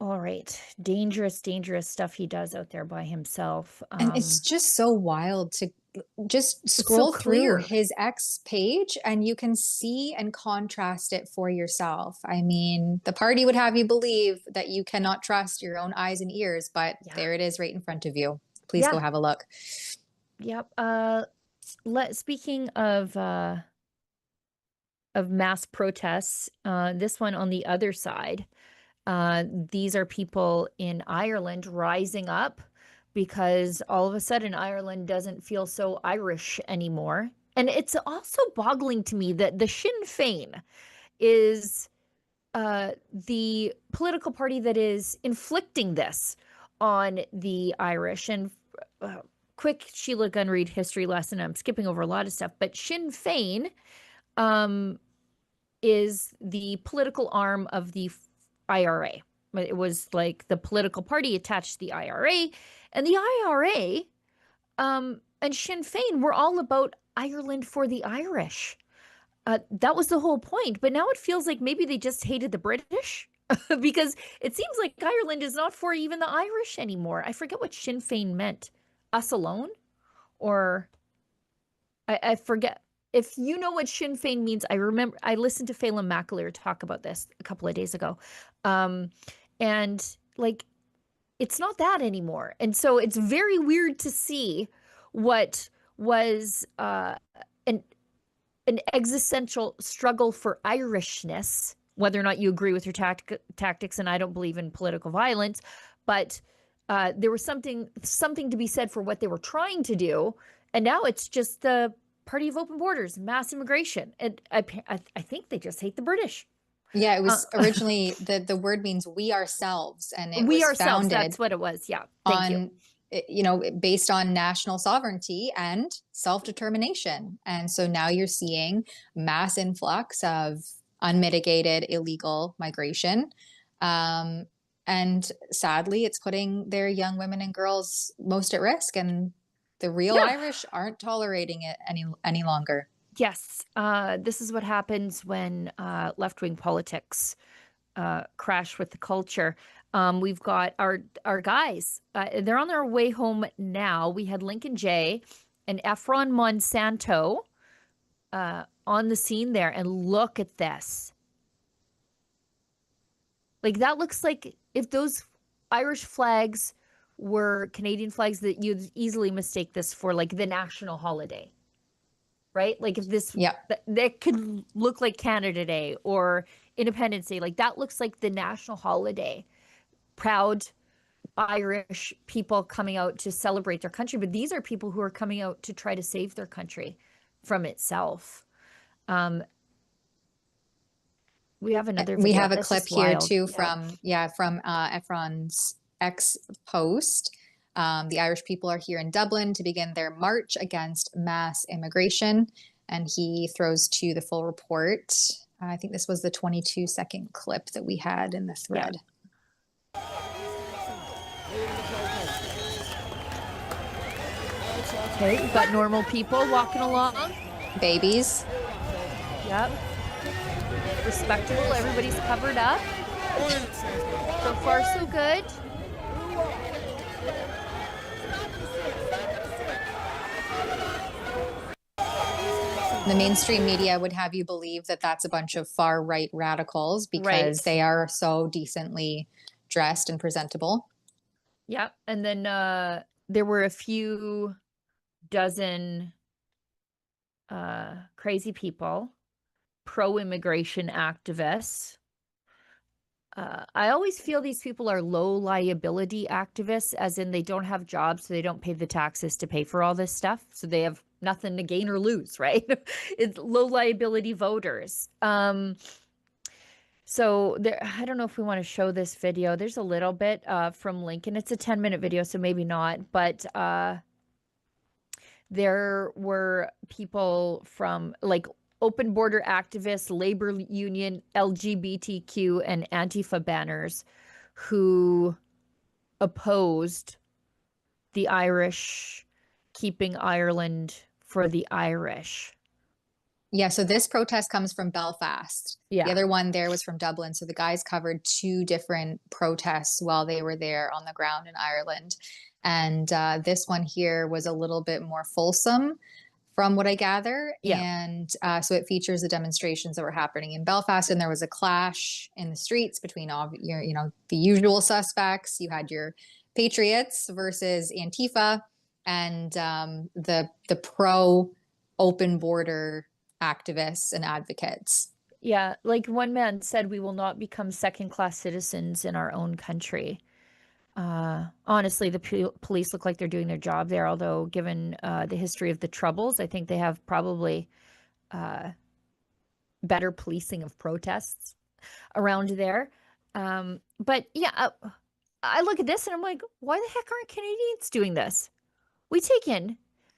S1: All right. Dangerous stuff he does out there by himself.
S2: And it's just so wild to just scroll through his X page and you can see and contrast it for yourself. I mean, the party would have you believe that you cannot trust your own eyes and ears, but there it is right in front of you. Please go have a look.
S1: Yep. Speaking of mass protests, this one on the other side, these are people in Ireland rising up because all of a sudden Ireland doesn't feel so Irish anymore. And it's also boggling to me that the Sinn Féin is the political party that is inflicting this on the Irish. And quick Sheila Gunn-Reid history lesson, I'm skipping over a lot of stuff, but Sinn Féin is the political arm of the IRA. It was like the political party attached to the IRA, and the IRA and Sinn Féin were all about Ireland for the Irish. That was the whole point. But now it feels like maybe they just hated the British because it seems like Ireland is not for even the Irish anymore. I forget what Sinn Féin meant. Us alone? Or I forget. If you know what Sinn Féin means, I remember I listened to Phelan McAleer talk about this a couple of days ago. And like, it's not that anymore. And so it's very weird to see what was an existential struggle for Irishness, whether or not you agree with your tactics, and I don't believe in political violence, but there was something to be said for what they were trying to do, and now it's just the party of open borders, mass immigration, and I think they just hate the British.
S2: Yeah, it was originally the word means we ourselves, and it
S1: we
S2: was
S1: ourselves.
S2: founded
S1: That's what it was. Yeah, thank you.
S2: You know, based on national sovereignty and self-determination. And so now you're seeing mass influx of unmitigated illegal migration. And sadly, it's putting their young women and girls most at risk. And the real Irish aren't tolerating it any longer.
S1: Yes. This is what happens when left-wing politics crash with the culture. We've got our guys. They're on their way home now. We had Lincoln Jay and Efron Monsanto on the scene there. And look at this. Like, that looks like if those Irish flags were Canadian flags, that you'd easily mistake this for like the national holiday. Right? Like if this, that could look like Canada Day or Independence Day. Like that looks like the national holiday. Proud Irish people coming out to celebrate their country. But these are people who are coming out to try to save their country from itself. We have another video.
S2: We have a clip here too from Efron's X post. The Irish people are here in Dublin to begin their march against mass immigration. And he throws to the full report. I think this was the 22-second clip that we had in the thread.
S1: Okay, we've got normal people walking along.
S2: Babies.
S1: Yep. Respectable. Everybody's covered up. So far, so good.
S2: The mainstream media would have you believe that that's a bunch of far-right radicals because they are so decently dressed and presentable.
S1: Yep. And then there were a few dozen crazy people, pro-immigration activists. I always feel these people are low liability activists, as in they don't have jobs, so they don't pay the taxes to pay for all this stuff. So they have nothing to gain or lose, right? It's low liability voters. So there, I don't know if we want to show this video. There's a little bit from Lincoln. It's a 10-minute video, so maybe not. But there were people from like open border activists, labor union, LGBTQ, and Antifa banners who opposed the Irish keeping Ireland for the Irish.
S2: Yeah, so this protest comes from Belfast.
S1: Yeah.
S2: The other one there was from Dublin. So the guys covered two different protests while they were there on the ground in Ireland. And this one here was a little bit more fulsome from what I gather.
S1: Yeah.
S2: And so it features the demonstrations that were happening in Belfast. And there was a clash in the streets between the usual suspects. You had your Patriots versus Antifa and the pro open border activists and advocates.
S1: Yeah, like one man said, we will not become second-class citizens in our own country. Honestly, the police look like they're doing their job there, although given the history of the Troubles, I think they have probably better policing of protests around there. But yeah, I look at this and I'm like, why the heck aren't Canadians doing this? We take in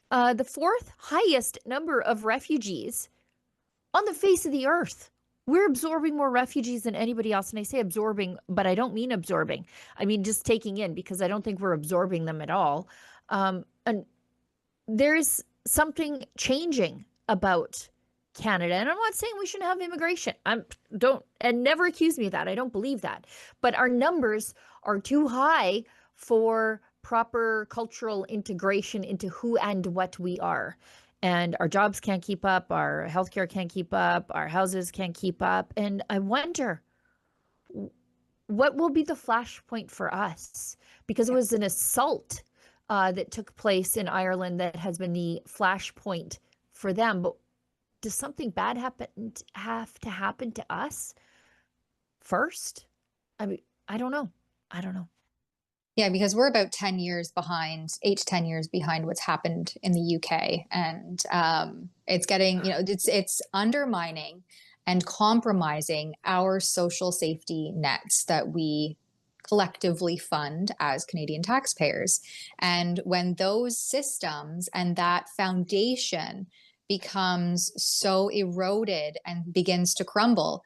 S1: the fourth highest number of refugees on the face of the earth. We're absorbing more refugees than anybody else. And I say absorbing, but I don't mean absorbing. I mean just taking in, because I don't think we're absorbing them at all. And there's something changing about Canada. And I'm not saying we shouldn't have immigration. And never accuse me of that. I don't believe that. But our numbers are too high for proper cultural integration into who and what we are. And our jobs can't keep up, our healthcare can't keep up, our houses can't keep up. And I wonder what will be the flashpoint for us? Because it was an assault that took place in Ireland that has been the flashpoint for them. But does something bad have to happen to us first? I mean, I don't know.
S2: Yeah, because we're about 10 years behind, 8 to 10 years behind what's happened in the UK. And it's getting, it's undermining and compromising our social safety nets that we collectively fund as Canadian taxpayers. And when those systems and that foundation becomes so eroded and begins to crumble,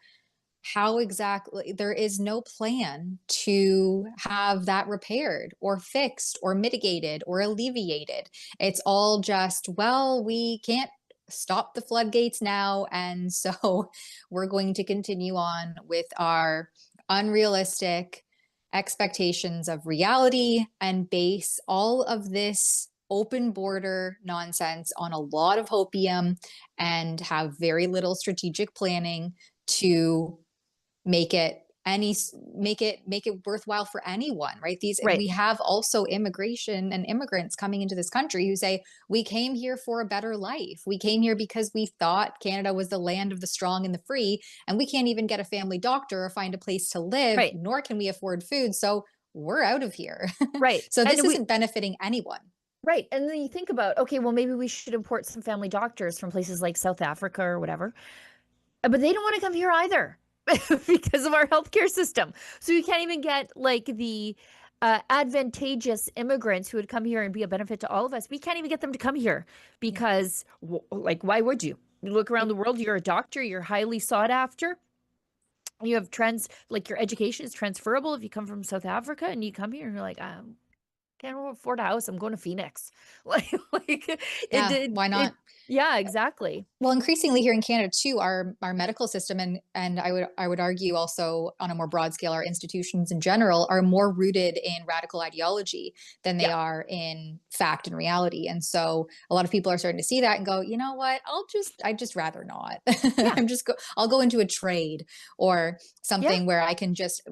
S2: how exactly, there is no plan to have that repaired or fixed or mitigated or alleviated. It's all just, well, we can't stop the floodgates now, and so we're going to continue on with our unrealistic expectations of reality and base all of this open border nonsense on a lot of hopium and have very little strategic planning to make it worthwhile for anyone, right? We have also immigration and immigrants coming into this country who say, we came here for a better life. We came here because we thought Canada was the land of the strong and the free, and we can't even get a family doctor or find a place to live, nor can we afford food. So we're out of here.
S1: Right.
S2: So this isn't benefiting anyone.
S1: Right. And then you think about, okay, well, maybe we should import some family doctors from places like South Africa or whatever. But they don't want to come here either. Because of our healthcare system. So you can't even get like the advantageous immigrants who would come here and be a benefit to all of us. We can't even get them to come here because like, why would you? You look around the world, you're a doctor, you're highly sought after. You have like your education is transferable if you come from South Africa and you come here and you're like, can't afford a house. I'm going to Phoenix. Why not? Yeah, exactly.
S2: Well, increasingly here in Canada too, our medical system and I would argue also on a more broad scale, our institutions in general are more rooted in radical ideology than they are in fact and reality. And so a lot of people are starting to see that and go, you know what, I'd just rather not. I'll go into a trade or something where I can just,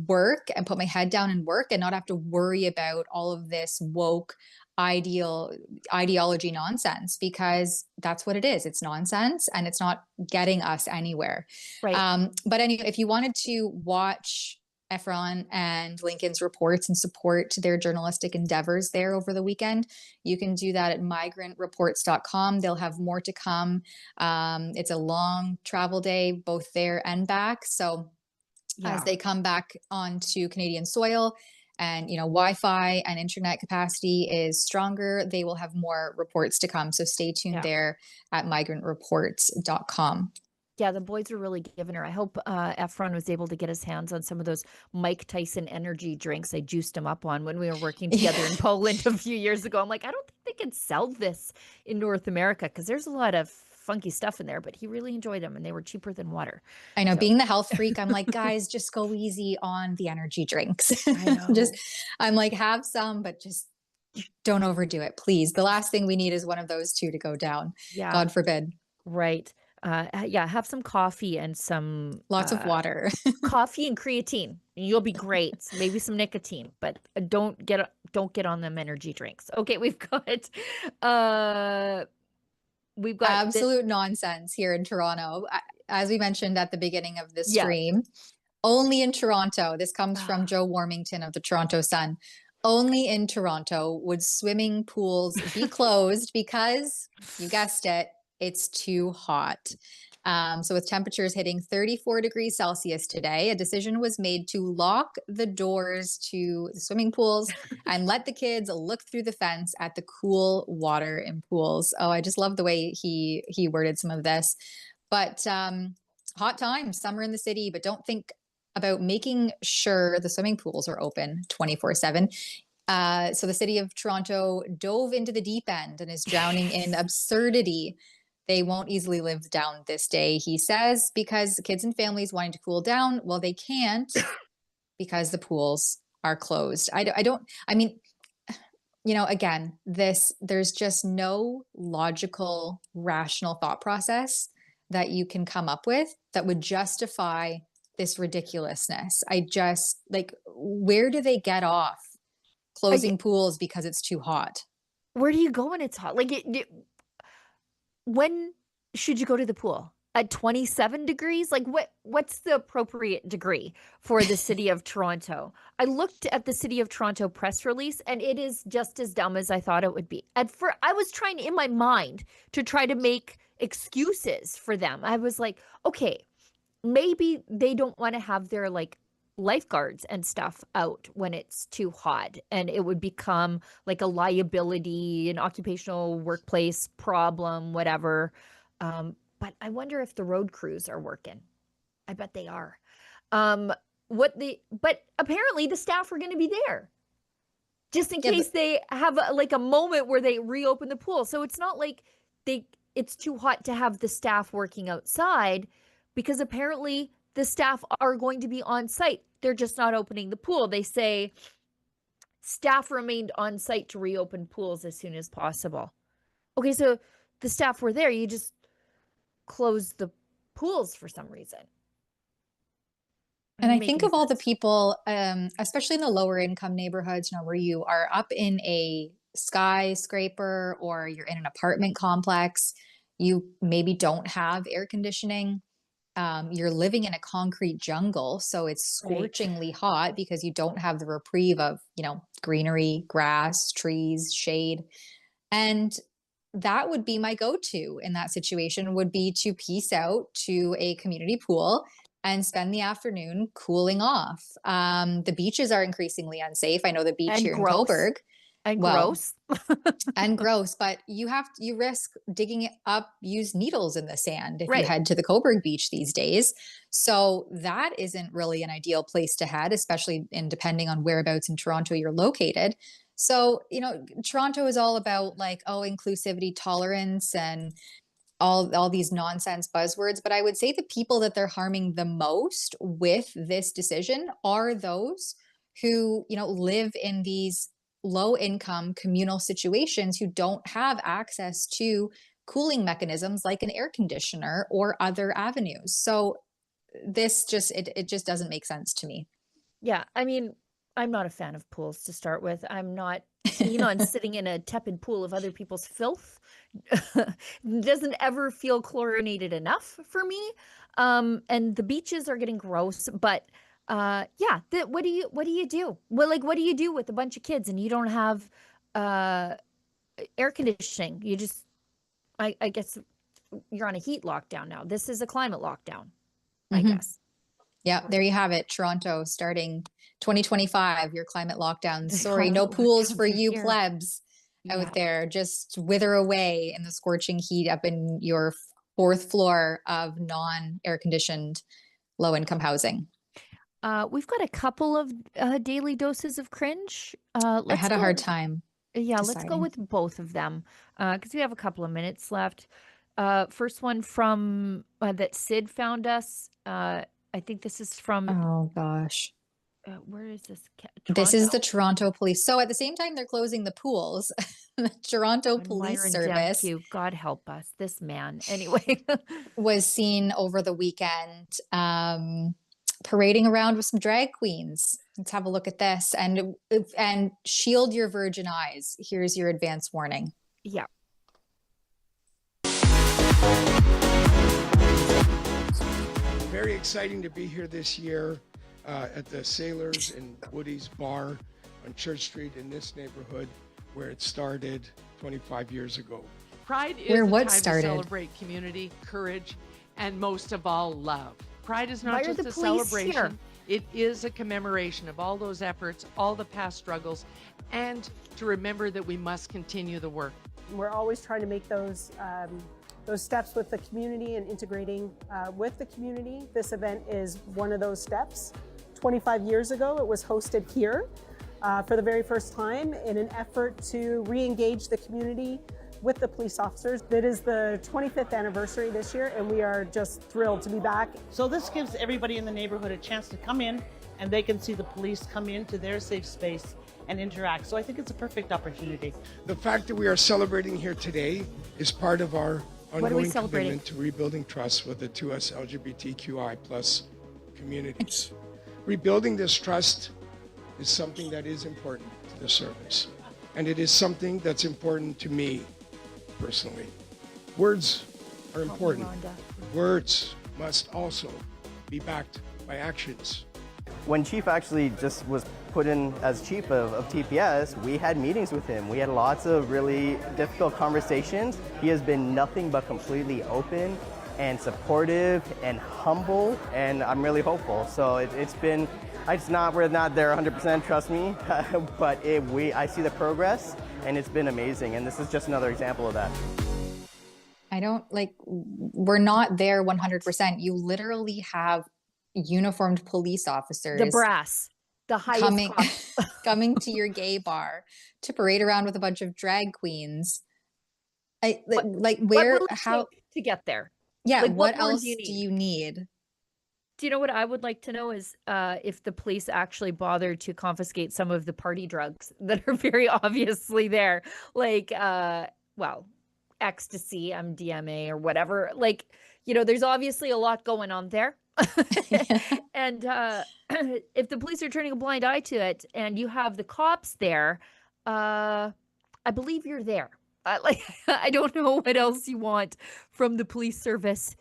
S2: work and put my head down and work and not have to worry about all of this woke ideology nonsense, because that's what it is. It's nonsense and it's not getting us anywhere.
S1: Right.
S2: But anyway, if you wanted to watch Efron and Lincoln's reports and support their journalistic endeavors there over the weekend, you can do that at migrantreports.com. They'll have more to come. It's a long travel day, both there and back. So as they come back onto Canadian soil, and Wi-Fi and internet capacity is stronger, they will have more reports to come. So stay tuned there at migrantreports.com.
S1: Yeah, the boys are really giving her. I hope Efron was able to get his hands on some of those Mike Tyson energy drinks I juiced him up on when we were working together in Poland a few years ago. I'm like, I don't think they can sell this in North America because there's a lot of funky stuff in there, but he really enjoyed them and they were cheaper than water.
S2: I know, being the health freak, I'm like, guys, just go easy on the energy drinks.
S1: I know.
S2: I'm like, have some, but just don't overdo it, please. The last thing we need is one of those two to go down.
S1: Yeah.
S2: God forbid.
S1: Right. Have some coffee and some
S2: lots of water.
S1: Coffee and creatine. You'll be great. Maybe some nicotine, but don't get on them energy drinks. Okay, we've got
S2: absolute nonsense here in Toronto. As we mentioned at the beginning of this stream, only in Toronto, this comes from Joe Warmington of the Toronto Sun. Only in Toronto would swimming pools be closed because, you guessed it, it's too hot. So with temperatures hitting 34 degrees Celsius today, a decision was made to lock the doors to the swimming pools and let the kids look through the fence at the cool water in pools. Oh, I just love the way he worded some of this. But hot times, summer in the city, but don't think about making sure the swimming pools are open 24/7. So the city of Toronto dove into the deep end and is drowning in absurdity They won't easily live down this day, he says, because kids and families wanting to cool down, well, they can't because the pools are closed. I mean, again, there's just no logical, rational thought process that you can come up with that would justify this ridiculousness. Where do they get off closing pools because it's too hot?
S1: Where do you go when it's hot? When should you go to the pool? At 27 degrees? What's the appropriate degree for the city of Toronto? I looked at the city of Toronto press release, and it is just as dumb as I thought it would be. I was trying in my mind to try to make excuses for them. I was like, okay, maybe they don't want to have their lifeguards and stuff out when it's too hot, and it would become like a liability, an occupational workplace problem, whatever. But I wonder if the road crews are working. I bet they are. But apparently the staff are going to be there just in case they have a moment where they reopen the pool. So it's not like it's too hot to have the staff working outside, because apparently the staff are going to be on site. They're just not opening the pool. They say staff remained on site to reopen pools as soon as possible. Okay, so the staff were there. You just closed the pools for some reason.
S2: And I think of all the people, especially in the lower income neighborhoods, where you are up in a skyscraper or you're in an apartment complex, you maybe don't have air conditioning. You're living in a concrete jungle, so it's scorchingly hot because you don't have the reprieve of, greenery, grass, trees, shade. And that would be my go-to in that situation, would be to peace out to a community pool and spend the afternoon cooling off. The beaches are increasingly unsafe. I know the beach here in Cobourg.
S1: Gross.
S2: And gross, but you risk digging up used needles in the sand if you head to the Cobourg beach these days. So that isn't really an ideal place to head, especially depending on whereabouts in Toronto you're located. So, Toronto is all about inclusivity, tolerance, and all these nonsense buzzwords. But I would say the people that they're harming the most with this decision are those who, live in these low income communal situations, who don't have access to cooling mechanisms like an air conditioner or other avenues. So this it just doesn't make sense to me.
S1: Yeah. I mean, I'm not a fan of pools to start with. I'm not keen on sitting in a tepid pool of other people's filth. Doesn't ever feel chlorinated enough for me. And the beaches are getting gross, but what do you do? Well, what do you do with a bunch of kids and you don't have air conditioning? You just, I guess you're on a heat lockdown now. This is a climate lockdown, I guess.
S2: Yeah, there you have it. Toronto starting 2025, your climate lockdown. Sorry, no pools for you plebs out there. Just wither away in the scorching heat up in your 4th floor of non-air conditioned low-income housing.
S1: We've got a couple of daily doses of cringe.
S2: I had a hard time.
S1: Yeah, let's go with both of them because we have a couple of minutes left. First one from that Sid found us. I think this is from.
S2: Oh gosh.
S1: Where is this?
S2: This is the Toronto police. So at the same time they're closing the pools, the Toronto Police Service.
S1: God help us. This man, anyway,
S2: was seen over the weekend parading around with some drag queens. Let's have a look at this and shield your virgin eyes. Here's your advance warning.
S1: Yeah.
S13: Very exciting to be here this year at the Sailors and Woody's Bar on Church Street in this neighborhood where it started 25 years ago.
S14: Pride is a time to celebrate community, courage, and most of all, love. Pride is not just a celebration. It is a commemoration of all those efforts, all the past struggles, and to remember that we must continue the work.
S15: We're always trying to make those steps with the community and integrating with the community. This event is one of those steps. 25 years ago, it was hosted here for the very first time in an effort to re-engage the community, with the police officers. It is the 25th anniversary this year, and we are just thrilled to be back.
S16: So this gives everybody in the neighborhood a chance to come in, and they can see the police come into their safe space and interact. So I think it's a perfect opportunity.
S13: The fact that we are celebrating here today is part of our ongoing commitment to rebuilding trust with the 2S LGBTQI plus communities. Rebuilding this trust is something that is important to the service, and it is something that's important to me personally. Words are important. Words must also be backed by actions.
S17: When Chief actually just was put in as chief of TPS, we had meetings with him. We had lots of really difficult conversations. He has been nothing but completely open and supportive and humble, and I'm really hopeful. So we're not there 100%, trust me, but I see the progress, and it's been amazing, and this is just another example of that.
S2: We're not there 100%. You literally have uniformed police officers.
S1: The brass, the highest
S2: coming to your gay bar to parade around with a bunch of drag queens.
S1: How to get there?
S2: Yeah, what else do you need?
S1: Do you know what I would like to know is if the police actually bothered to confiscate some of the party drugs that are very obviously there, like, ecstasy, MDMA, or whatever. Like, there's obviously a lot going on there. And if the police are turning a blind eye to it and you have the cops there, I believe you're there. I don't know what else you want from the police service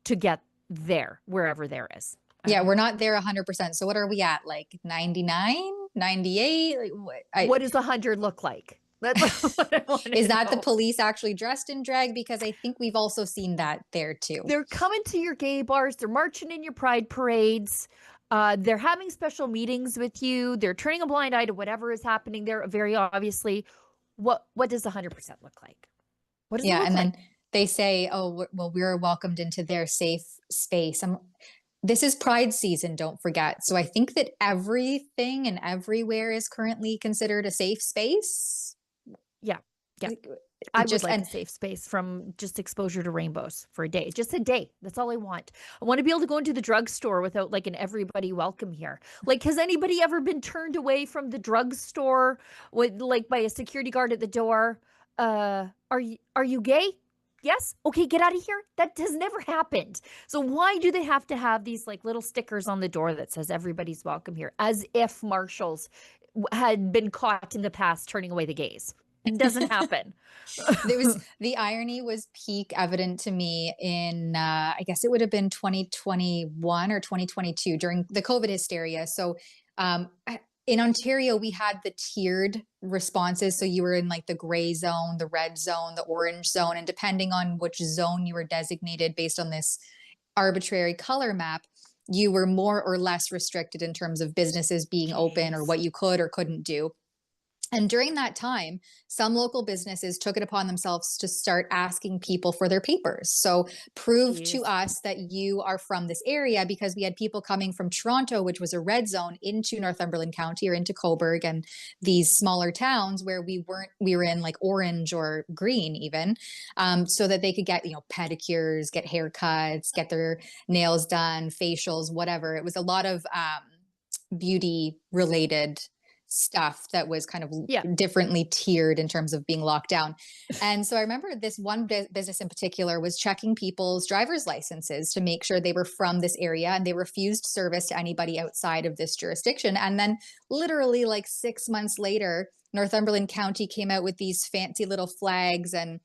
S1: to get there, wherever there is.
S2: Yeah, we're not there 100%. So what are we at? Like 99, 98?
S1: What does 100 look like? That's what I want to
S2: Is that
S1: know.
S2: the police actually dressed in drag? Because I think we've also seen that there too.
S1: They're coming to your gay bars. They're marching in your pride parades. They're having special meetings with you. They're turning a blind eye to whatever is happening there. Very obviously, what does 100% look like? What does it look
S2: then
S1: like?
S2: they say, "Oh, well, we're welcomed into their safe space." This is Pride season, don't forget. So I think that everything and everywhere is currently considered a safe space.
S1: Yeah. I would like a safe space from just exposure to rainbows for a day. Just a day. That's all I want. I want to be able to go into the drugstore without like an everybody welcome here. Like, has anybody ever been turned away from the drugstore with by a security guard at the door? Are you gay? Yes? Okay, get out of here. That has never happened. So why do they have to have these little stickers on the door that says everybody's welcome here, as if marshals had been caught in the past turning away the gays? It doesn't happen.
S2: The irony was peak evident to me in, I guess it would have been 2021 or 2022 during the COVID hysteria. So in Ontario, we had the tiered responses. So you were in the gray zone, the red zone, the orange zone, and depending on which zone you were designated based on this arbitrary color map, you were more or less restricted in terms of businesses being open or what you could or couldn't do. And during that time, some local businesses took it upon themselves to start asking people for their papers. So prove to us that you are from this area, because we had people coming from Toronto, which was a red zone, into Northumberland County or into Cobourg and these smaller towns where we were in orange or green even, so that they could get, pedicures, get haircuts, get their nails done, facials, whatever. It was a lot of beauty related stuff that was kind of differently tiered in terms of being locked down. And so I remember this one business in particular was checking people's driver's licenses to make sure they were from this area, and they refused service to anybody outside of this jurisdiction. And then literally 6 months later, Northumberland County came out with these fancy little flags. And,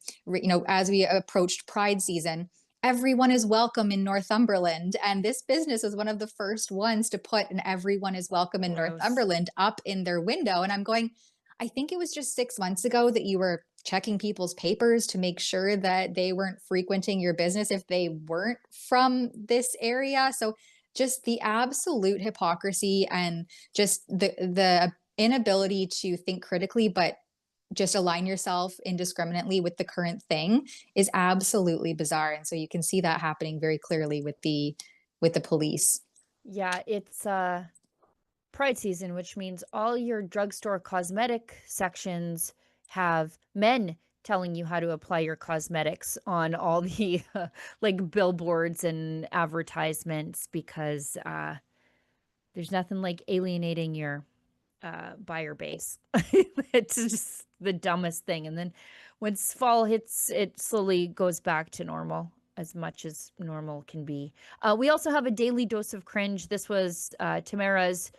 S2: as we approached Pride season, everyone is welcome in Northumberland. And this business was one of the first ones to put an everyone is welcome in Northumberland up in their window. And I'm going, I think it was just 6 months ago that you were checking people's papers to make sure that they weren't frequenting your business if they weren't from this area. So just the absolute hypocrisy and just the inability to think critically, but just align yourself indiscriminately with the current thing is absolutely bizarre. And so you can see that happening very clearly with the police.
S1: Yeah, it's Pride season, which means all your drugstore cosmetic sections have men telling you how to apply your cosmetics on all the like billboards and advertisements, because there's nothing like alienating your buyer base. It's just the dumbest thing. And then once fall hits, it slowly goes back to normal, as much as normal can be. We also have a daily dose of cringe. This was Tamara's.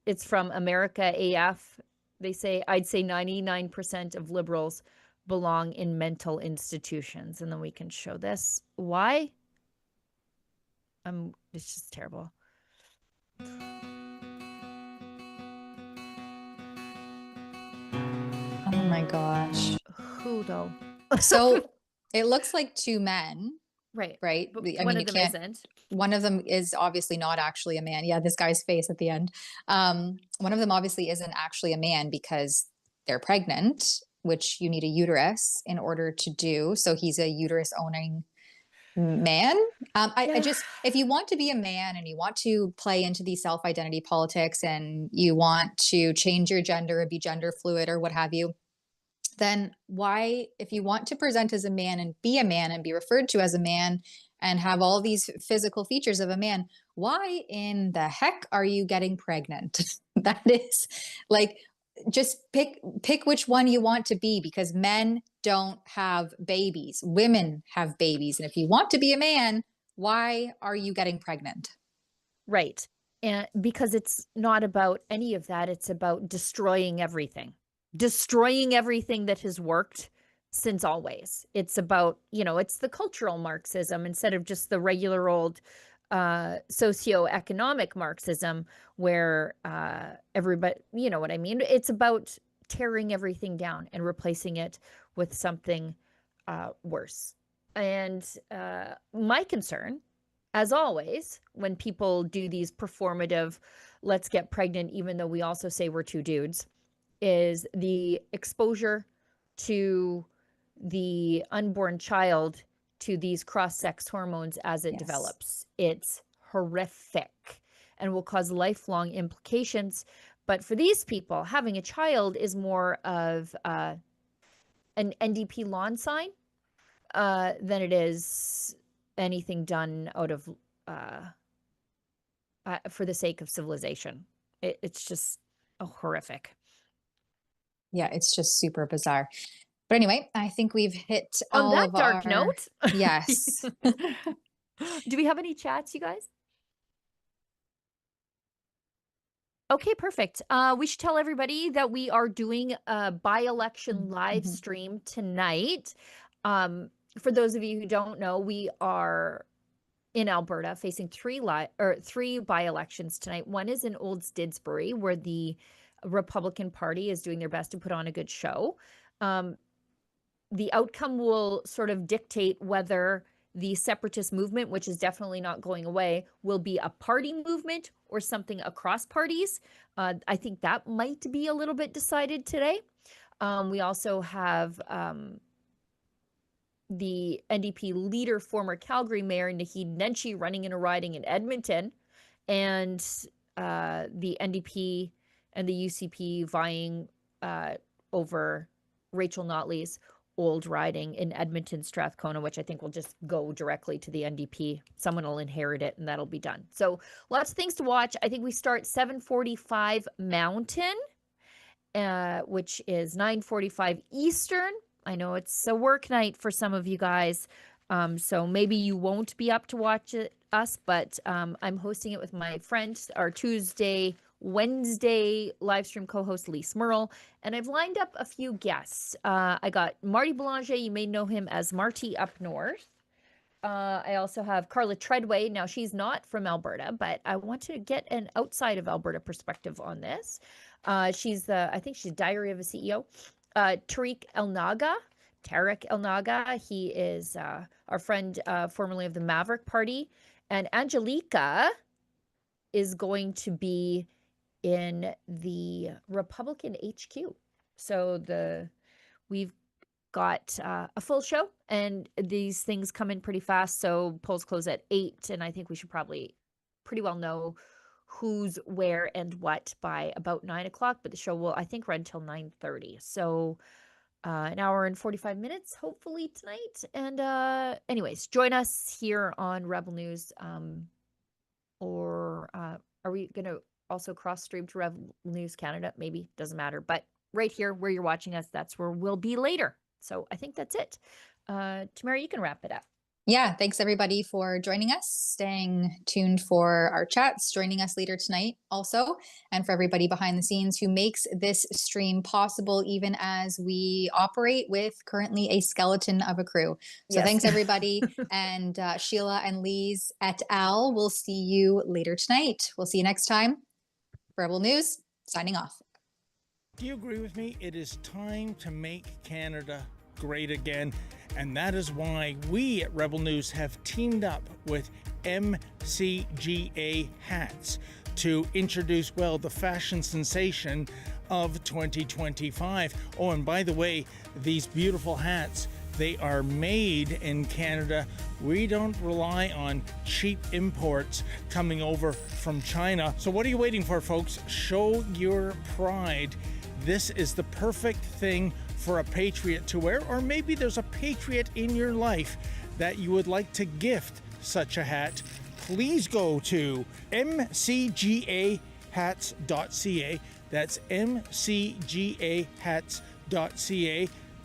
S1: It's from America AF. They say, I'd say 99% of liberals belong in mental institutions. And then we can show this. Why? It's just terrible.
S2: Oh my gosh.
S1: Who though?
S2: So it looks like two men.
S1: Right.
S2: Right.
S1: But
S2: I
S1: one
S2: mean,
S1: of them isn't.
S2: One of them is obviously not actually a man. Yeah, this guy's face at the end. One of them obviously isn't actually a man because they're pregnant, which you need a uterus in order to do. So he's a uterus owning man. I just, if you want to be a man and you want to play into these self-identity politics and you want to change your gender or be gender fluid or what have you, then why, if you want to present as a man and be referred to as a man and have all these physical features of a man, why in the heck are you getting pregnant? That is like, just pick which one you want to be, because men don't have babies. Women have babies. And if you want to be a man, why are you getting pregnant?
S1: Right. And because it's not about any of that. It's about destroying everything that has worked since always. It's about, it's the cultural Marxism instead of just the regular old socioeconomic Marxism where everybody, you know what I mean? It's about tearing everything down and replacing it with something worse. And my concern, as always, when people do these performative, let's get pregnant, even though we also say we're two dudes, is the exposure to the unborn child to these cross-sex hormones as it develops. It's horrific and will cause lifelong implications. But for these people, having a child is more of an NDP lawn sign than it is anything done out of for the sake of civilization. It's just horrific.
S2: Yeah, it's just super bizarre. But anyway, I think we've hit
S1: on
S2: all
S1: that
S2: of
S1: dark
S2: our...
S1: note.
S2: Yes.
S1: Do we have any chats, you guys? Okay, perfect. We should tell everybody that we are doing a by-election live stream tonight. For those of you who don't know, we are in Alberta facing three by-elections tonight. One is in Old Didsbury, where the Republican Party is doing their best to put on a good show. The outcome will sort of dictate whether the separatist movement, which is definitely not going away, will be a party movement or something across parties. I think that might be a little bit decided today. We also have the NDP leader, former Calgary Mayor Naheed Nenshi, running in a riding in Edmonton, and the NDP and the UCP vying over Rachel Notley's old riding in Edmonton, Strathcona, which I think will just go directly to the NDP. Someone will inherit it and that'll be done. So lots of things to watch. I think we start 7:45 Mountain, which is 9:45 Eastern. I know it's a work night for some of you guys, so maybe you won't be up to watch us, but I'm hosting it with my friend, our Wednesday live stream co-host Lise Merle, and I've lined up a few guests. I got Marty Boulanger, you may know him as Marty up north. I also have Carla Treadway. Now, she's not from Alberta, but I want to get an outside of Alberta perspective on this. I think she's Diary of a CEO. Tarek Elnaga, he is our friend formerly of the Maverick Party, and Angelica is going to be in the Republican HQ. So we've got a full show, and these things come in pretty fast. So polls close at 8, and I think we should probably pretty well know who's where and what by about 9 o'clock. But the show will, I think, run till 9:30. So an hour and 45 minutes, hopefully tonight. And anyways, join us here on Rebel News. Or are we going to also cross stream to Rebel News Canada? Maybe, doesn't matter. But right here where you're watching us, that's where we'll be later. So I think that's it. Tamara, you can wrap it up.
S2: Yeah, thanks everybody for joining us, staying tuned for our chats, joining us later tonight also, and for everybody behind the scenes who makes this stream possible, even as we operate with currently a skeleton of a crew. So thanks everybody, and Sheila and Lise et al. We'll see you later tonight. We'll see you next time. Rebel News, signing off.
S18: Do you agree with me? It is time to make Canada great again. And that is why we at Rebel News have teamed up with MCGA hats to introduce, well, the fashion sensation of 2025. Oh, and by the way, these beautiful hats, they are made in Canada. We don't rely on cheap imports coming over from China. So what are you waiting for, folks? Show your pride. This is the perfect thing for a patriot to wear, or maybe there's a patriot in your life that you would like to gift such a hat. Please go to mcgahats.ca. That's mcgahats.ca.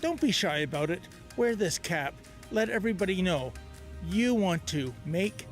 S18: Don't be shy about it. Wear this cap. Let everybody know you want to make